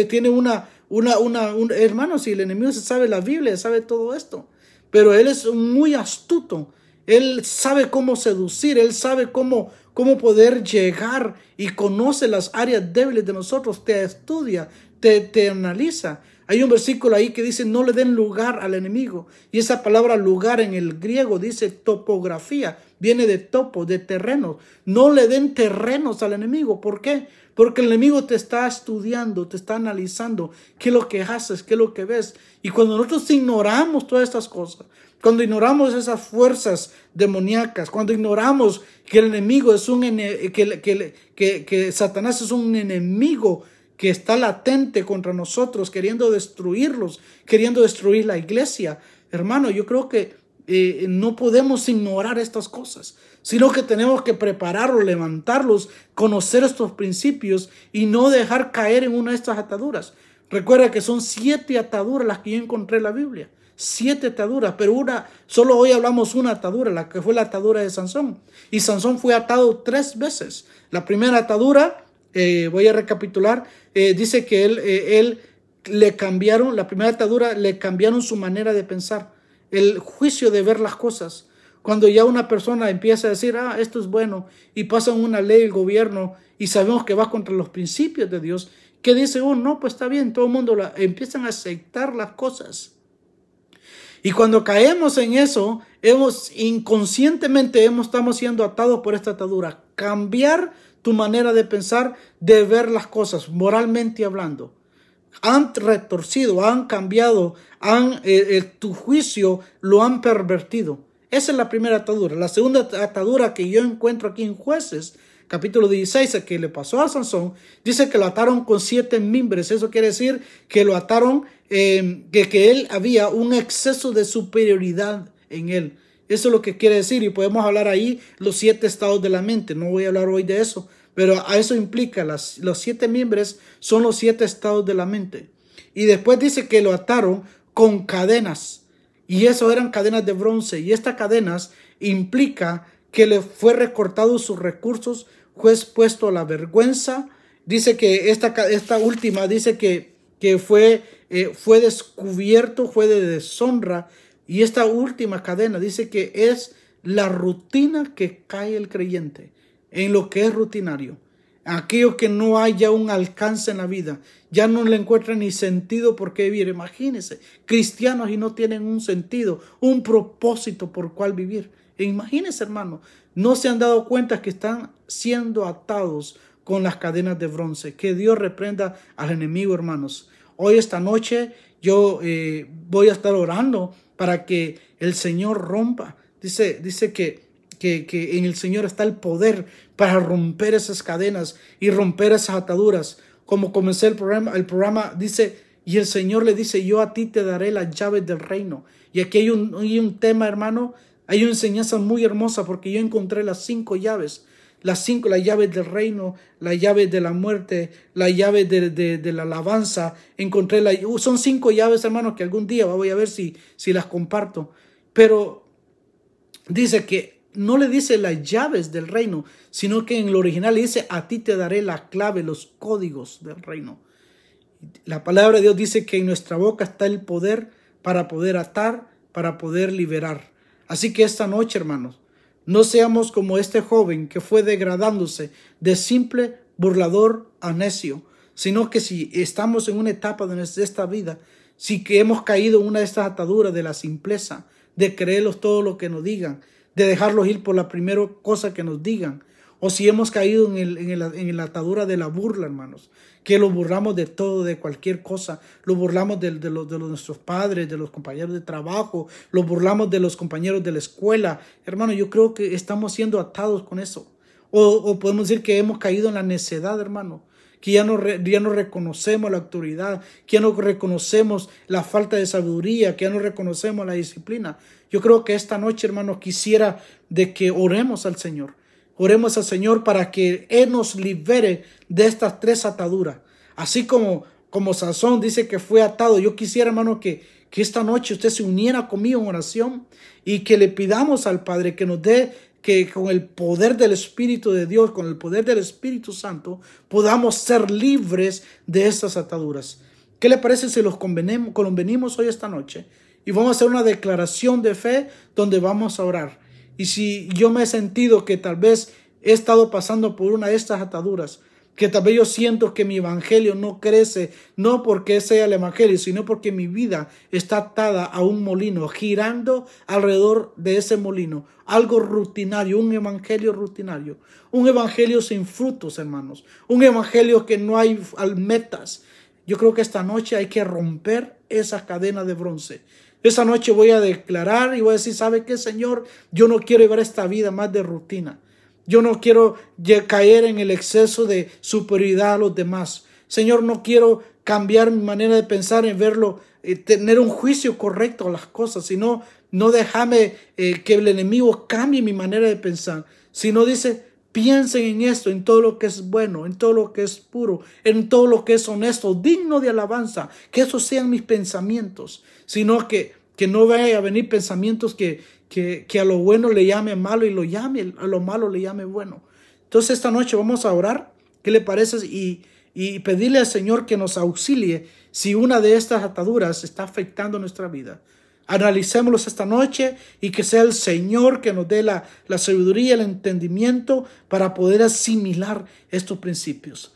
tiene hermano, si el enemigo se sabe la Biblia, sabe todo esto. Pero él es muy astuto. Él sabe cómo seducir, él sabe cómo poder llegar y conoce las áreas débiles de nosotros, te estudia, te analiza. Hay un versículo ahí que dice no le den lugar al enemigo, y esa palabra lugar en el griego dice topografía, viene de topo, de terreno. No le den terrenos al enemigo. ¿Por qué? Porque el enemigo te está estudiando, te está analizando qué es lo que haces, qué es lo que ves. Y cuando nosotros ignoramos todas estas cosas, cuando ignoramos esas fuerzas demoníacas, cuando ignoramos que el enemigo es que Satanás es un enemigo que está latente contra nosotros, queriendo destruirlos, queriendo destruir la iglesia, hermano, yo creo que no podemos ignorar estas cosas, sino que tenemos que prepararlos, levantarlos, conocer estos principios y no dejar caer en una de estas ataduras. Recuerda que son 7 ataduras las que yo encontré en la Biblia. 7 ataduras, pero solo hoy hablamos una atadura, la que fue la atadura de Sansón. Y Sansón fue atado 3 veces. La primera atadura, voy a recapitular, dice que él le cambiaron, la primera atadura le cambiaron su manera de pensar, el juicio de ver las cosas. Cuando ya una persona empieza a decir, esto es bueno, y pasan una ley el gobierno y sabemos que va contra los principios de Dios, que dice, no, pues está bien, todo el mundo empiezan a aceptar las cosas. Y cuando caemos en eso, inconscientemente estamos siendo atados por esta atadura. Cambiar tu manera de pensar, de ver las cosas, moralmente hablando. Han retorcido, han cambiado, tu juicio lo han pervertido. Esa es la primera atadura. La segunda atadura que yo encuentro aquí en Jueces, capítulo 16, que le pasó a Sansón, dice que lo ataron con 7 mimbres. Eso quiere decir que lo ataron, que él había un exceso de superioridad en él. Eso es lo que quiere decir, y podemos hablar ahí los 7 estados de la mente. No voy a hablar hoy de eso, pero a eso implica, los 7 miembros son los 7 estados de la mente. Y después dice que lo ataron con cadenas, y eso eran cadenas de bronce, y estas cadenas implica que le fue recortado sus recursos, fue expuesto a la vergüenza. Dice que esta última dice que fue descubierto, fue de deshonra. Y esta última cadena dice que es la rutina que cae el creyente, en lo que es rutinario. Aquello que no haya un alcance en la vida, ya no le encuentran ni sentido por qué vivir. Imagínense, cristianos y no tienen un sentido, un propósito por cual vivir. E imagínense, hermano, no se han dado cuenta que están siendo atados con las cadenas de bronce. Que Dios reprenda al enemigo, hermanos. Hoy, esta noche, yo voy a estar orando para que el Señor rompa. Dice que en el Señor está el poder para romper esas cadenas y romper esas ataduras. Como comencé el programa dice, y el Señor le dice, yo a ti te daré las llaves del reino. Y aquí hay un tema, hermano, hay una enseñanza muy hermosa, porque yo encontré las 5 llaves. Las llaves del reino, la llave de la muerte, la llave de la alabanza. Son 5 llaves, hermanos, que algún día voy a ver si las comparto. Pero dice que no le dice las llaves del reino, sino que en lo original le dice, a ti te daré la clave, los códigos del reino. La palabra de Dios dice que en nuestra boca está el poder para poder atar, para poder liberar. Así que esta noche, hermanos, no seamos como este joven que fue degradándose de simple burlador a necio, sino que si estamos en una etapa de esta vida, si que hemos caído en una de estas ataduras de la simpleza, de creerlos todo lo que nos digan, de dejarlos ir por la primera cosa que nos digan, o si hemos caído en la atadura de la burla, hermanos, que lo burlamos de todo, de cualquier cosa, lo burlamos de nuestros padres, de los compañeros de trabajo, lo burlamos de los compañeros de la escuela. Hermano, yo creo que estamos siendo atados con eso. O podemos decir que hemos caído en la necedad, hermano, que ya no reconocemos la autoridad, que ya no reconocemos la falta de sabiduría, que ya no reconocemos la disciplina. Yo creo que esta noche, hermano, quisiera de que oremos al Señor. Oremos al Señor para que Él nos libere de estas 3 ataduras. Así como Sansón dice que fue atado, yo quisiera, hermano, que esta noche usted se uniera conmigo en oración y que le pidamos al Padre que nos dé, que con el poder del Espíritu de Dios, con el poder del Espíritu Santo, podamos ser libres de estas ataduras. ¿Qué le parece si los convenimos hoy esta noche? Y vamos a hacer una declaración de fe donde vamos a orar. Y si yo me he sentido que tal vez he estado pasando por una de estas ataduras, que tal vez yo siento que mi evangelio no crece, no porque sea el evangelio, sino porque mi vida está atada a un molino, girando alrededor de ese molino, algo rutinario, un evangelio sin frutos, hermanos, un evangelio que no hay metas. Yo creo que esta noche hay que romper esas cadenas de bronce. Esa noche voy a declarar y voy a decir, ¿sabe qué, Señor? Yo no quiero llevar esta vida más de rutina. Yo no quiero caer en el exceso de superioridad a los demás. Señor, no quiero cambiar mi manera de pensar en verlo, tener un juicio correcto a las cosas, sino no dejarme que el enemigo cambie mi manera de pensar. Sino dice, Piensen en esto, en todo lo que es bueno, en todo lo que es puro, en todo lo que es honesto, digno de alabanza. Que esos sean mis pensamientos, sino que no vaya a venir pensamientos que a lo bueno le llame malo y a lo malo le llame bueno. Entonces esta noche vamos a orar. ¿Qué le parece? Y pedirle al Señor que nos auxilie si una de estas ataduras está afectando nuestra vida. Analicémoslos esta noche y que sea el Señor que nos dé la sabiduría, el entendimiento para poder asimilar estos principios.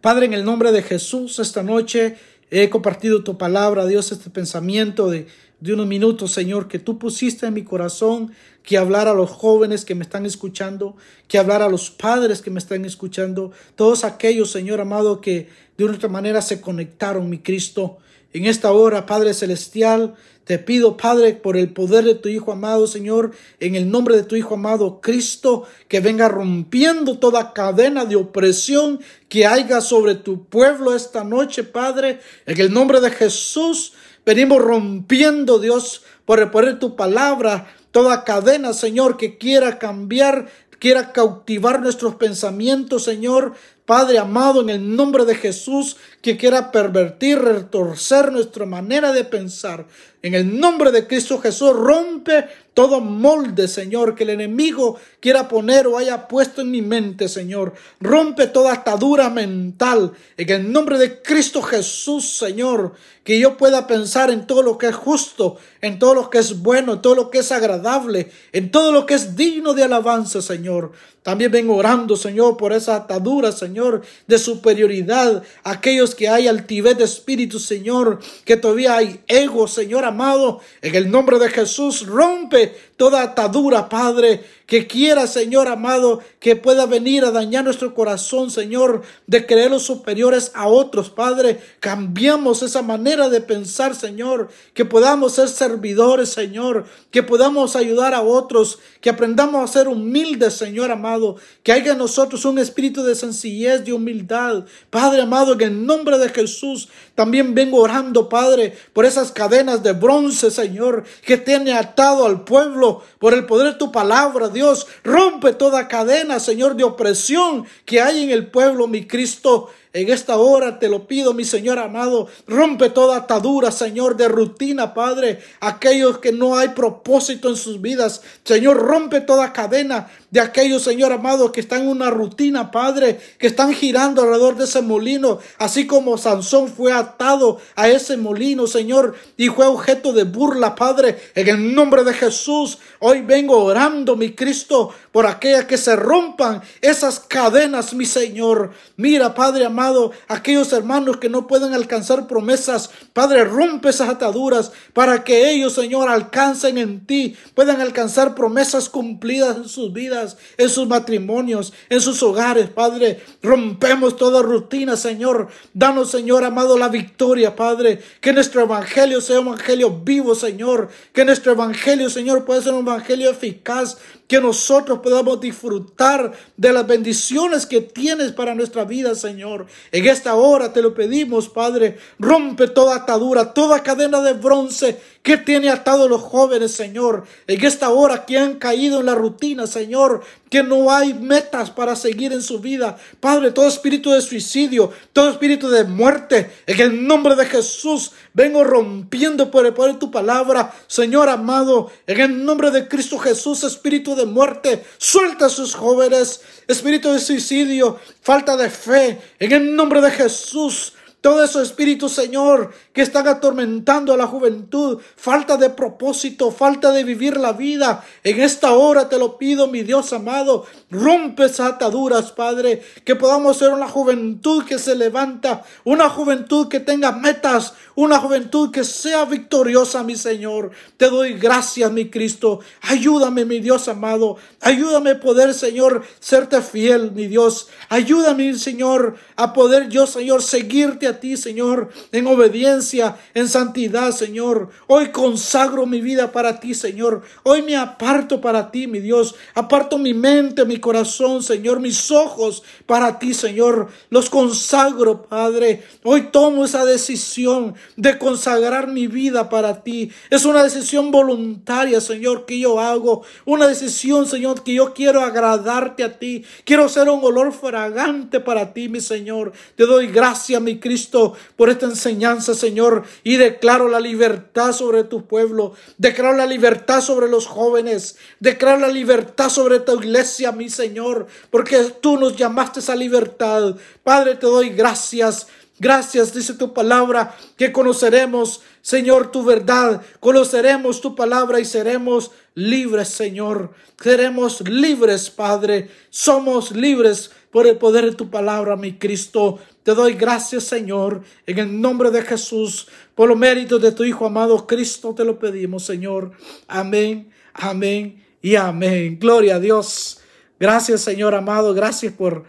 Padre, en el nombre de Jesús, esta noche he compartido tu palabra, Dios, este pensamiento de unos minutos, Señor, que tú pusiste en mi corazón, que hablar a los jóvenes que me están escuchando, que hablar a los padres que me están escuchando, todos aquellos, Señor amado, que de una otra manera se conectaron, mi Cristo. En esta hora, Padre Celestial, te pido, Padre, por el poder de tu Hijo amado, Señor, en el nombre de tu Hijo amado Cristo, que venga rompiendo toda cadena de opresión que haya sobre tu pueblo esta noche, Padre. En el nombre de Jesús, venimos rompiendo, Dios, por el poder de tu palabra, toda cadena, Señor, que quiera cambiar, quiera cautivar nuestros pensamientos, Señor. Padre amado, en el nombre de Jesús, que quiera pervertir, retorcer nuestra manera de pensar. En el nombre de Cristo Jesús, rompe todo molde, Señor, que el enemigo quiera poner o haya puesto en mi mente, Señor. Rompe toda atadura mental. En el nombre de Cristo Jesús, Señor, que yo pueda pensar en todo lo que es justo, en todo lo que es bueno, en todo lo que es agradable, en todo lo que es digno de alabanza, Señor. También vengo orando, Señor, por esa atadura, Señor, de superioridad. Aquellos que hay altivez de espíritu, Señor, que todavía hay ego, Señor amado. En el nombre de Jesús, rompe toda atadura, Padre, que quiera, Señor amado, que pueda venir a dañar nuestro corazón, Señor, de creerlos superiores a otros, Padre. Cambiamos esa manera de pensar, Señor, que podamos ser servidores, Señor, que podamos ayudar a otros, que aprendamos a ser humildes, Señor amado, que haya en nosotros un espíritu de sencillez, de humildad. Padre amado, en el nombre de Jesús, también vengo orando, Padre, por esas cadenas de bronce, Señor, que tiene atado al pueblo por el poder de tu palabra, Dios. Rompe toda cadena, Señor, de opresión que hay en el pueblo, mi Cristo. En esta hora te lo pido, mi Señor amado. Rompe toda atadura, Señor, de rutina, Padre. Aquellos que no hay propósito en sus vidas, Señor, rompe toda cadena de aquellos, Señor amado, que están en una rutina, Padre, que están girando alrededor de ese molino, así como Sansón fue atado a ese molino, Señor, y fue objeto de burla, Padre. En el nombre de Jesús, hoy vengo orando, mi Cristo, por aquellas que se rompan esas cadenas, mi Señor. Mira, Padre amado, aquellos hermanos que no pueden alcanzar promesas, Padre, rompe esas ataduras para que ellos, Señor, alcancen en ti, puedan alcanzar promesas cumplidas en sus vidas, en sus matrimonios, en sus hogares, Padre. Rompemos toda rutina, Señor. Danos, Señor amado, la victoria, Padre. Que nuestro evangelio sea un evangelio vivo, Señor. Que nuestro evangelio, Señor, pueda ser un evangelio eficaz. Que nosotros podamos disfrutar de las bendiciones que tienes para nuestra vida, Señor. En esta hora te lo pedimos, Padre. Rompe toda atadura, toda cadena de bronce que tiene atado a los jóvenes, Señor. En esta hora que han caído en la rutina, Señor, que no hay metas para seguir en su vida. Padre, todo espíritu de suicidio, todo espíritu de muerte, en el nombre de Jesús, vengo rompiendo por el poder de tu palabra, Señor amado. En el nombre de Cristo Jesús, espíritu de muerte, suelta a sus jóvenes. Espíritu de suicidio, falta de fe, en el nombre de Jesús. Todos esos espíritus, Señor, que están atormentando a la juventud, falta de propósito, falta de vivir la vida. En esta hora te lo pido, mi Dios amado, rompe esas ataduras, Padre, que podamos ser una juventud que se levanta, una juventud que tenga metas, una juventud que sea victoriosa, mi Señor. Te doy gracias, mi Cristo. Ayúdame, mi Dios amado. Ayúdame a poder, Señor, serte fiel, mi Dios. Ayúdame, Señor, a poder yo, Señor, seguirte a ti, Señor, en obediencia, en santidad, Señor. Hoy consagro mi vida para ti, Señor. Hoy me aparto para ti, mi Dios. Aparto mi mente, mi corazón, Señor, mis ojos para ti, Señor. Los consagro, Padre. Hoy tomo esa decisión de consagrar mi vida para ti. Es una decisión voluntaria, Señor, que yo hago. Una decisión, Señor, que yo quiero agradarte a ti. Quiero ser un olor fragante para ti, mi Señor. Te doy gracias, mi Cristo, por esta enseñanza, Señor, y declaro la libertad sobre tu pueblo. Declaro la libertad sobre los jóvenes. Declaro la libertad sobre tu iglesia, mi Señor, porque tú nos llamaste a libertad. Padre, te doy gracias. Gracias, dice tu palabra, que conoceremos, Señor, tu verdad. Conoceremos tu palabra y seremos libres, Señor. Seremos libres, Padre. Somos libres por el poder de tu palabra, mi Cristo. Te doy gracias, Señor, en el nombre de Jesús. Por los méritos de tu Hijo amado Cristo te lo pedimos, Señor. Amén, amén y amén. Gloria a Dios. Gracias, Señor amado. Gracias por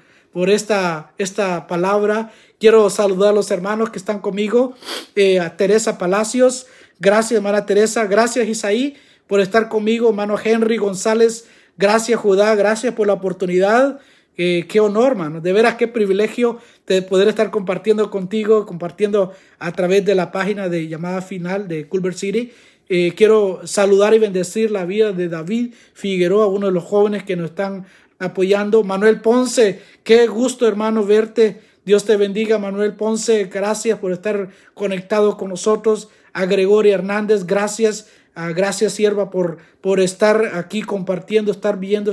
esta palabra. Quiero saludar a los hermanos que están conmigo. A Teresa Palacios. Gracias, hermana Teresa. Gracias, Isaí, por estar conmigo. Hermano Henry González. Gracias, Judá. Gracias por la oportunidad. Qué honor, hermano. De veras, qué privilegio de poder estar compartiendo contigo, compartiendo a través de la página de Llamada Final de Culver City. Quiero saludar y bendecir la vida de David Figueroa, uno de los jóvenes que nos están apoyando. Manuel Ponce, qué gusto, hermano, verte. Dios te bendiga, Manuel Ponce. Gracias por estar conectado con nosotros. A Gregoria Hernández, gracias. Gracias, sierva, por estar aquí compartiendo, estar viendo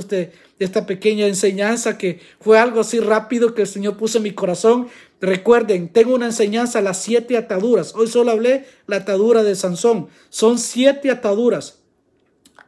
esta pequeña enseñanza que fue algo así rápido que el Señor puso en mi corazón. Recuerden, tengo una enseñanza, las 7 ataduras. Hoy solo hablé la atadura de Sansón. Son 7 ataduras.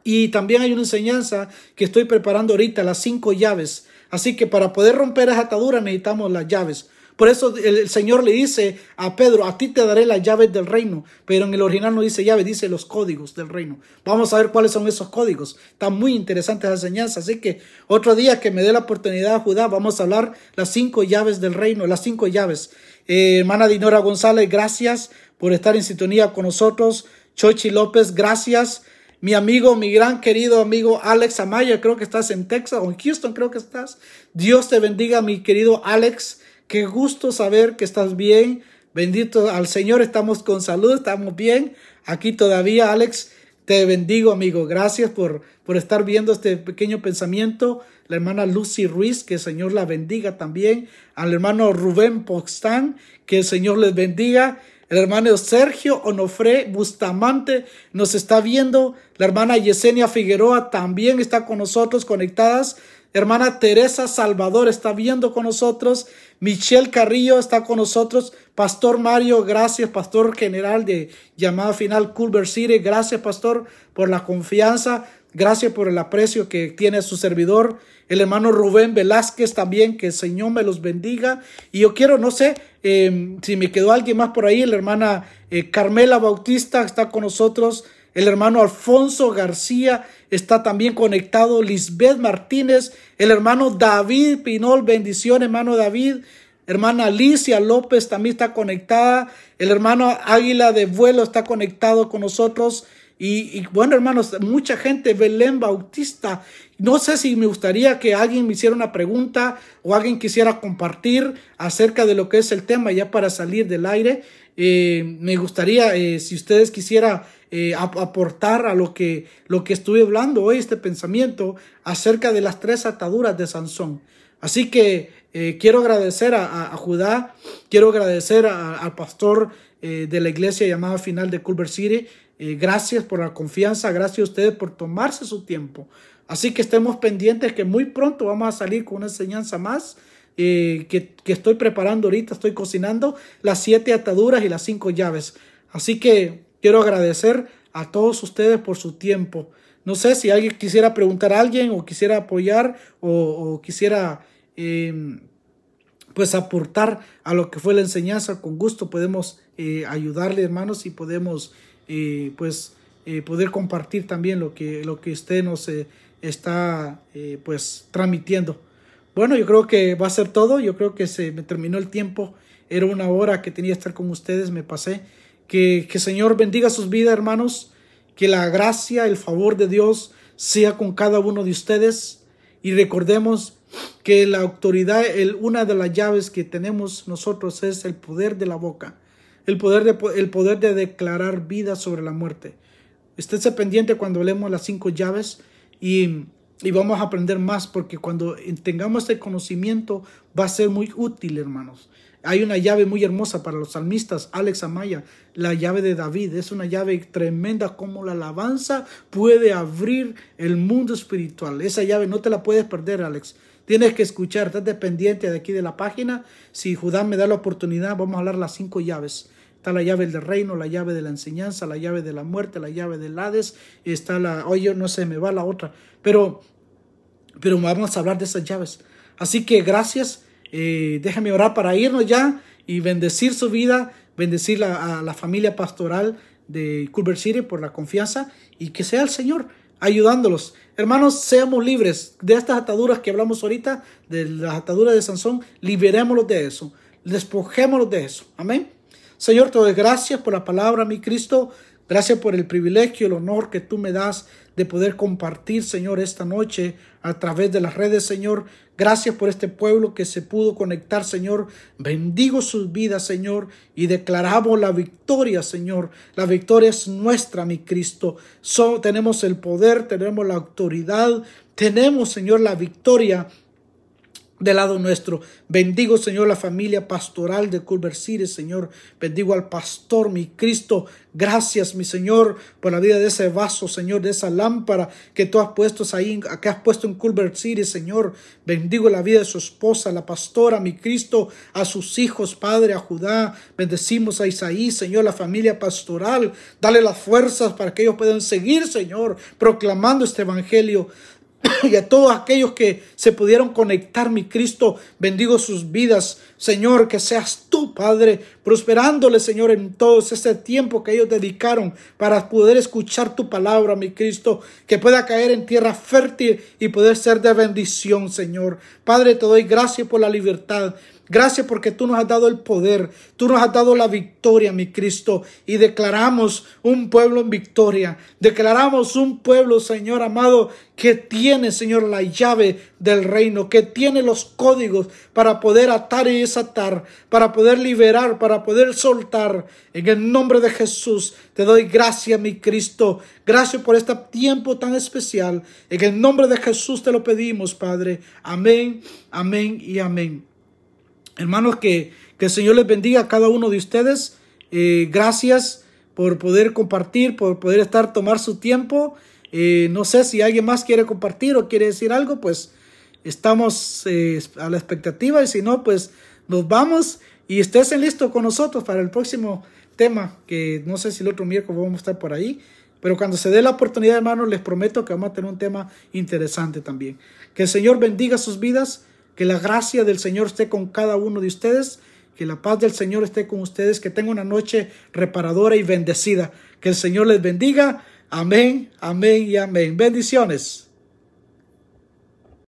Y también hay una enseñanza que estoy preparando ahorita, las 5 llaves. Así que para poder romper esa atadura necesitamos las llaves. Por eso el Señor le dice a Pedro, a ti te daré las llaves del reino. Pero en el original no dice llave, dice los códigos del reino. Vamos a ver cuáles son esos códigos. Está muy interesante esa enseñanza. Así que otro día que me dé la oportunidad, Judá, vamos a hablar las 5 llaves del reino, las 5 llaves. Hermana Dinora González, gracias por estar en sintonía con nosotros. Chochi López, gracias. Mi amigo, mi gran querido amigo Alex Amaya, creo que estás en Texas o en Houston, creo que estás. Dios te bendiga, mi querido Alex. Qué gusto saber que estás bien. Bendito al Señor, estamos con salud, estamos bien. Aquí todavía, Alex, te bendigo, amigo. Gracias por estar viendo este pequeño pensamiento. La hermana Lucy Ruiz, que el Señor la bendiga también. Al hermano Rubén Poxtán, que el Señor les bendiga. El hermano Sergio Onofre Bustamante nos está viendo. La hermana Yesenia Figueroa también está con nosotros conectadas. Hermana Teresa Salvador está viendo con nosotros. Michelle Carrillo está con nosotros. Pastor Mario, gracias, pastor general de Llamada Final Culver City. Gracias, pastor, por la confianza. Gracias por el aprecio que tiene su servidor. El hermano Rubén Velázquez también, que el Señor me los bendiga. Y yo quiero, no sé, si me quedó alguien más por ahí. La hermana Carmela Bautista está con nosotros. El hermano Alfonso García está también conectado. Lisbeth Martínez. El hermano David Pinol. Bendición, hermano David. Hermana Alicia López también está conectada. El hermano Águila de Vuelo está conectado con nosotros. Y bueno, hermanos, mucha gente. Belén Bautista. No sé si me gustaría que alguien me hiciera una pregunta o alguien quisiera compartir acerca de lo que es el tema ya para salir del aire. Me gustaría, si ustedes quisieran aportar a lo que estuve hablando hoy, este pensamiento acerca de las 3 ataduras de Sansón. Así que quiero agradecer a Judá, quiero agradecer al pastor de la iglesia Llamada Final de Culver City. Gracias por la confianza, gracias a ustedes por tomarse su tiempo. Así que estemos pendientes que muy pronto vamos a salir con una enseñanza más que estoy preparando ahorita. Estoy cocinando las 7 ataduras y las 5 llaves. Así que quiero agradecer a todos ustedes por su tiempo. No sé si alguien quisiera preguntar a alguien o quisiera apoyar o quisiera pues aportar a lo que fue la enseñanza. Con gusto podemos ayudarle, hermanos, y podemos poder compartir también lo que usted nos está pues transmitiendo. Bueno, yo creo que va a ser todo. Yo creo que se me terminó el tiempo era una hora que tenía que estar con ustedes, me pasé. Que Señor bendiga sus vidas, hermanos. Que la gracia, el favor de Dios sea con cada uno de ustedes. Y recordemos que la autoridad, una de las llaves que tenemos nosotros es el poder de la boca. El poder de declarar vida sobre la muerte. Estése pendiente cuando leemos las 5 llaves y vamos a aprender más, porque cuando tengamos este conocimiento va a ser muy útil, hermanos. Hay una llave muy hermosa para los salmistas, Alex Amaya, la llave de David. Es una llave tremenda, como la alabanza puede abrir el mundo espiritual. Esa llave no te la puedes perder, Alex. Tienes que escuchar, estate pendiente de aquí de la página. Si Judá me da la oportunidad, vamos a hablar las 5 llaves. Está la llave del reino, la llave de la enseñanza, la llave de la muerte, la llave del Hades. Está oye, no sé, me va la otra. Pero vamos a hablar de esas llaves. Así que gracias. Déjame orar para irnos ya y bendecir su vida, bendecir a la familia pastoral de Culver City por la confianza, y que sea el Señor ayudándolos. Hermanos, seamos libres de estas ataduras que hablamos ahorita, de las ataduras de Sansón. Liberémoslos de eso, despojémoslos de eso. Amén. Señor, te doy gracias por la palabra, mi Cristo. Gracias por el privilegio, el honor que tú me das de poder compartir, Señor, esta noche a través de las redes, Señor. Gracias por este pueblo que se pudo conectar, Señor. Bendigo sus vidas, Señor, y declaramos la victoria, Señor. La victoria es nuestra, mi Cristo. Tenemos el poder, tenemos la autoridad, tenemos, Señor, la victoria del lado nuestro. Bendigo, Señor, la familia pastoral de Culver City, Señor. Bendigo al pastor, mi Cristo. Gracias, mi Señor, por la vida de ese vaso, Señor, de esa lámpara que tú has puesto ahí, que has puesto en Culver City, Señor. Bendigo la vida de su esposa, la pastora, mi Cristo, a sus hijos, Padre, a Judá. Bendecimos a Isaí, Señor, la familia pastoral. Dale las fuerzas para que ellos puedan seguir, Señor, proclamando este evangelio. Y a todos aquellos que se pudieron conectar, mi Cristo, bendigo sus vidas, Señor, que seas tú, Padre, prosperándoles, Señor, en todo ese tiempo que ellos dedicaron para poder escuchar tu palabra, mi Cristo, que pueda caer en tierra fértil y poder ser de bendición, Señor. Padre, te doy gracias por la libertad. Gracias porque tú nos has dado el poder, tú nos has dado la victoria, mi Cristo, y declaramos un pueblo en victoria. Declaramos un pueblo, Señor amado, que tiene, Señor, la llave del reino, que tiene los códigos para poder atar y desatar, para poder liberar, para poder soltar. En el nombre de Jesús te doy gracias, mi Cristo. Gracias por este tiempo tan especial. En el nombre de Jesús te lo pedimos, Padre. Amén, amén y amén. Hermanos, que el Señor les bendiga a cada uno de ustedes. Gracias por poder compartir, por poder tomar su tiempo. No sé si alguien más quiere compartir o quiere decir algo, pues estamos a la expectativa, y si no, pues nos vamos, y estés listo con nosotros para el próximo tema, que no sé si el otro miércoles vamos a estar por ahí, pero cuando se dé la oportunidad, hermanos, les prometo que vamos a tener un tema interesante también. Que el Señor bendiga sus vidas. Que la gracia del Señor esté con cada uno de ustedes. Que la paz del Señor esté con ustedes. Que tengan una noche reparadora y bendecida. Que el Señor les bendiga. Amén, amén y amén. Bendiciones.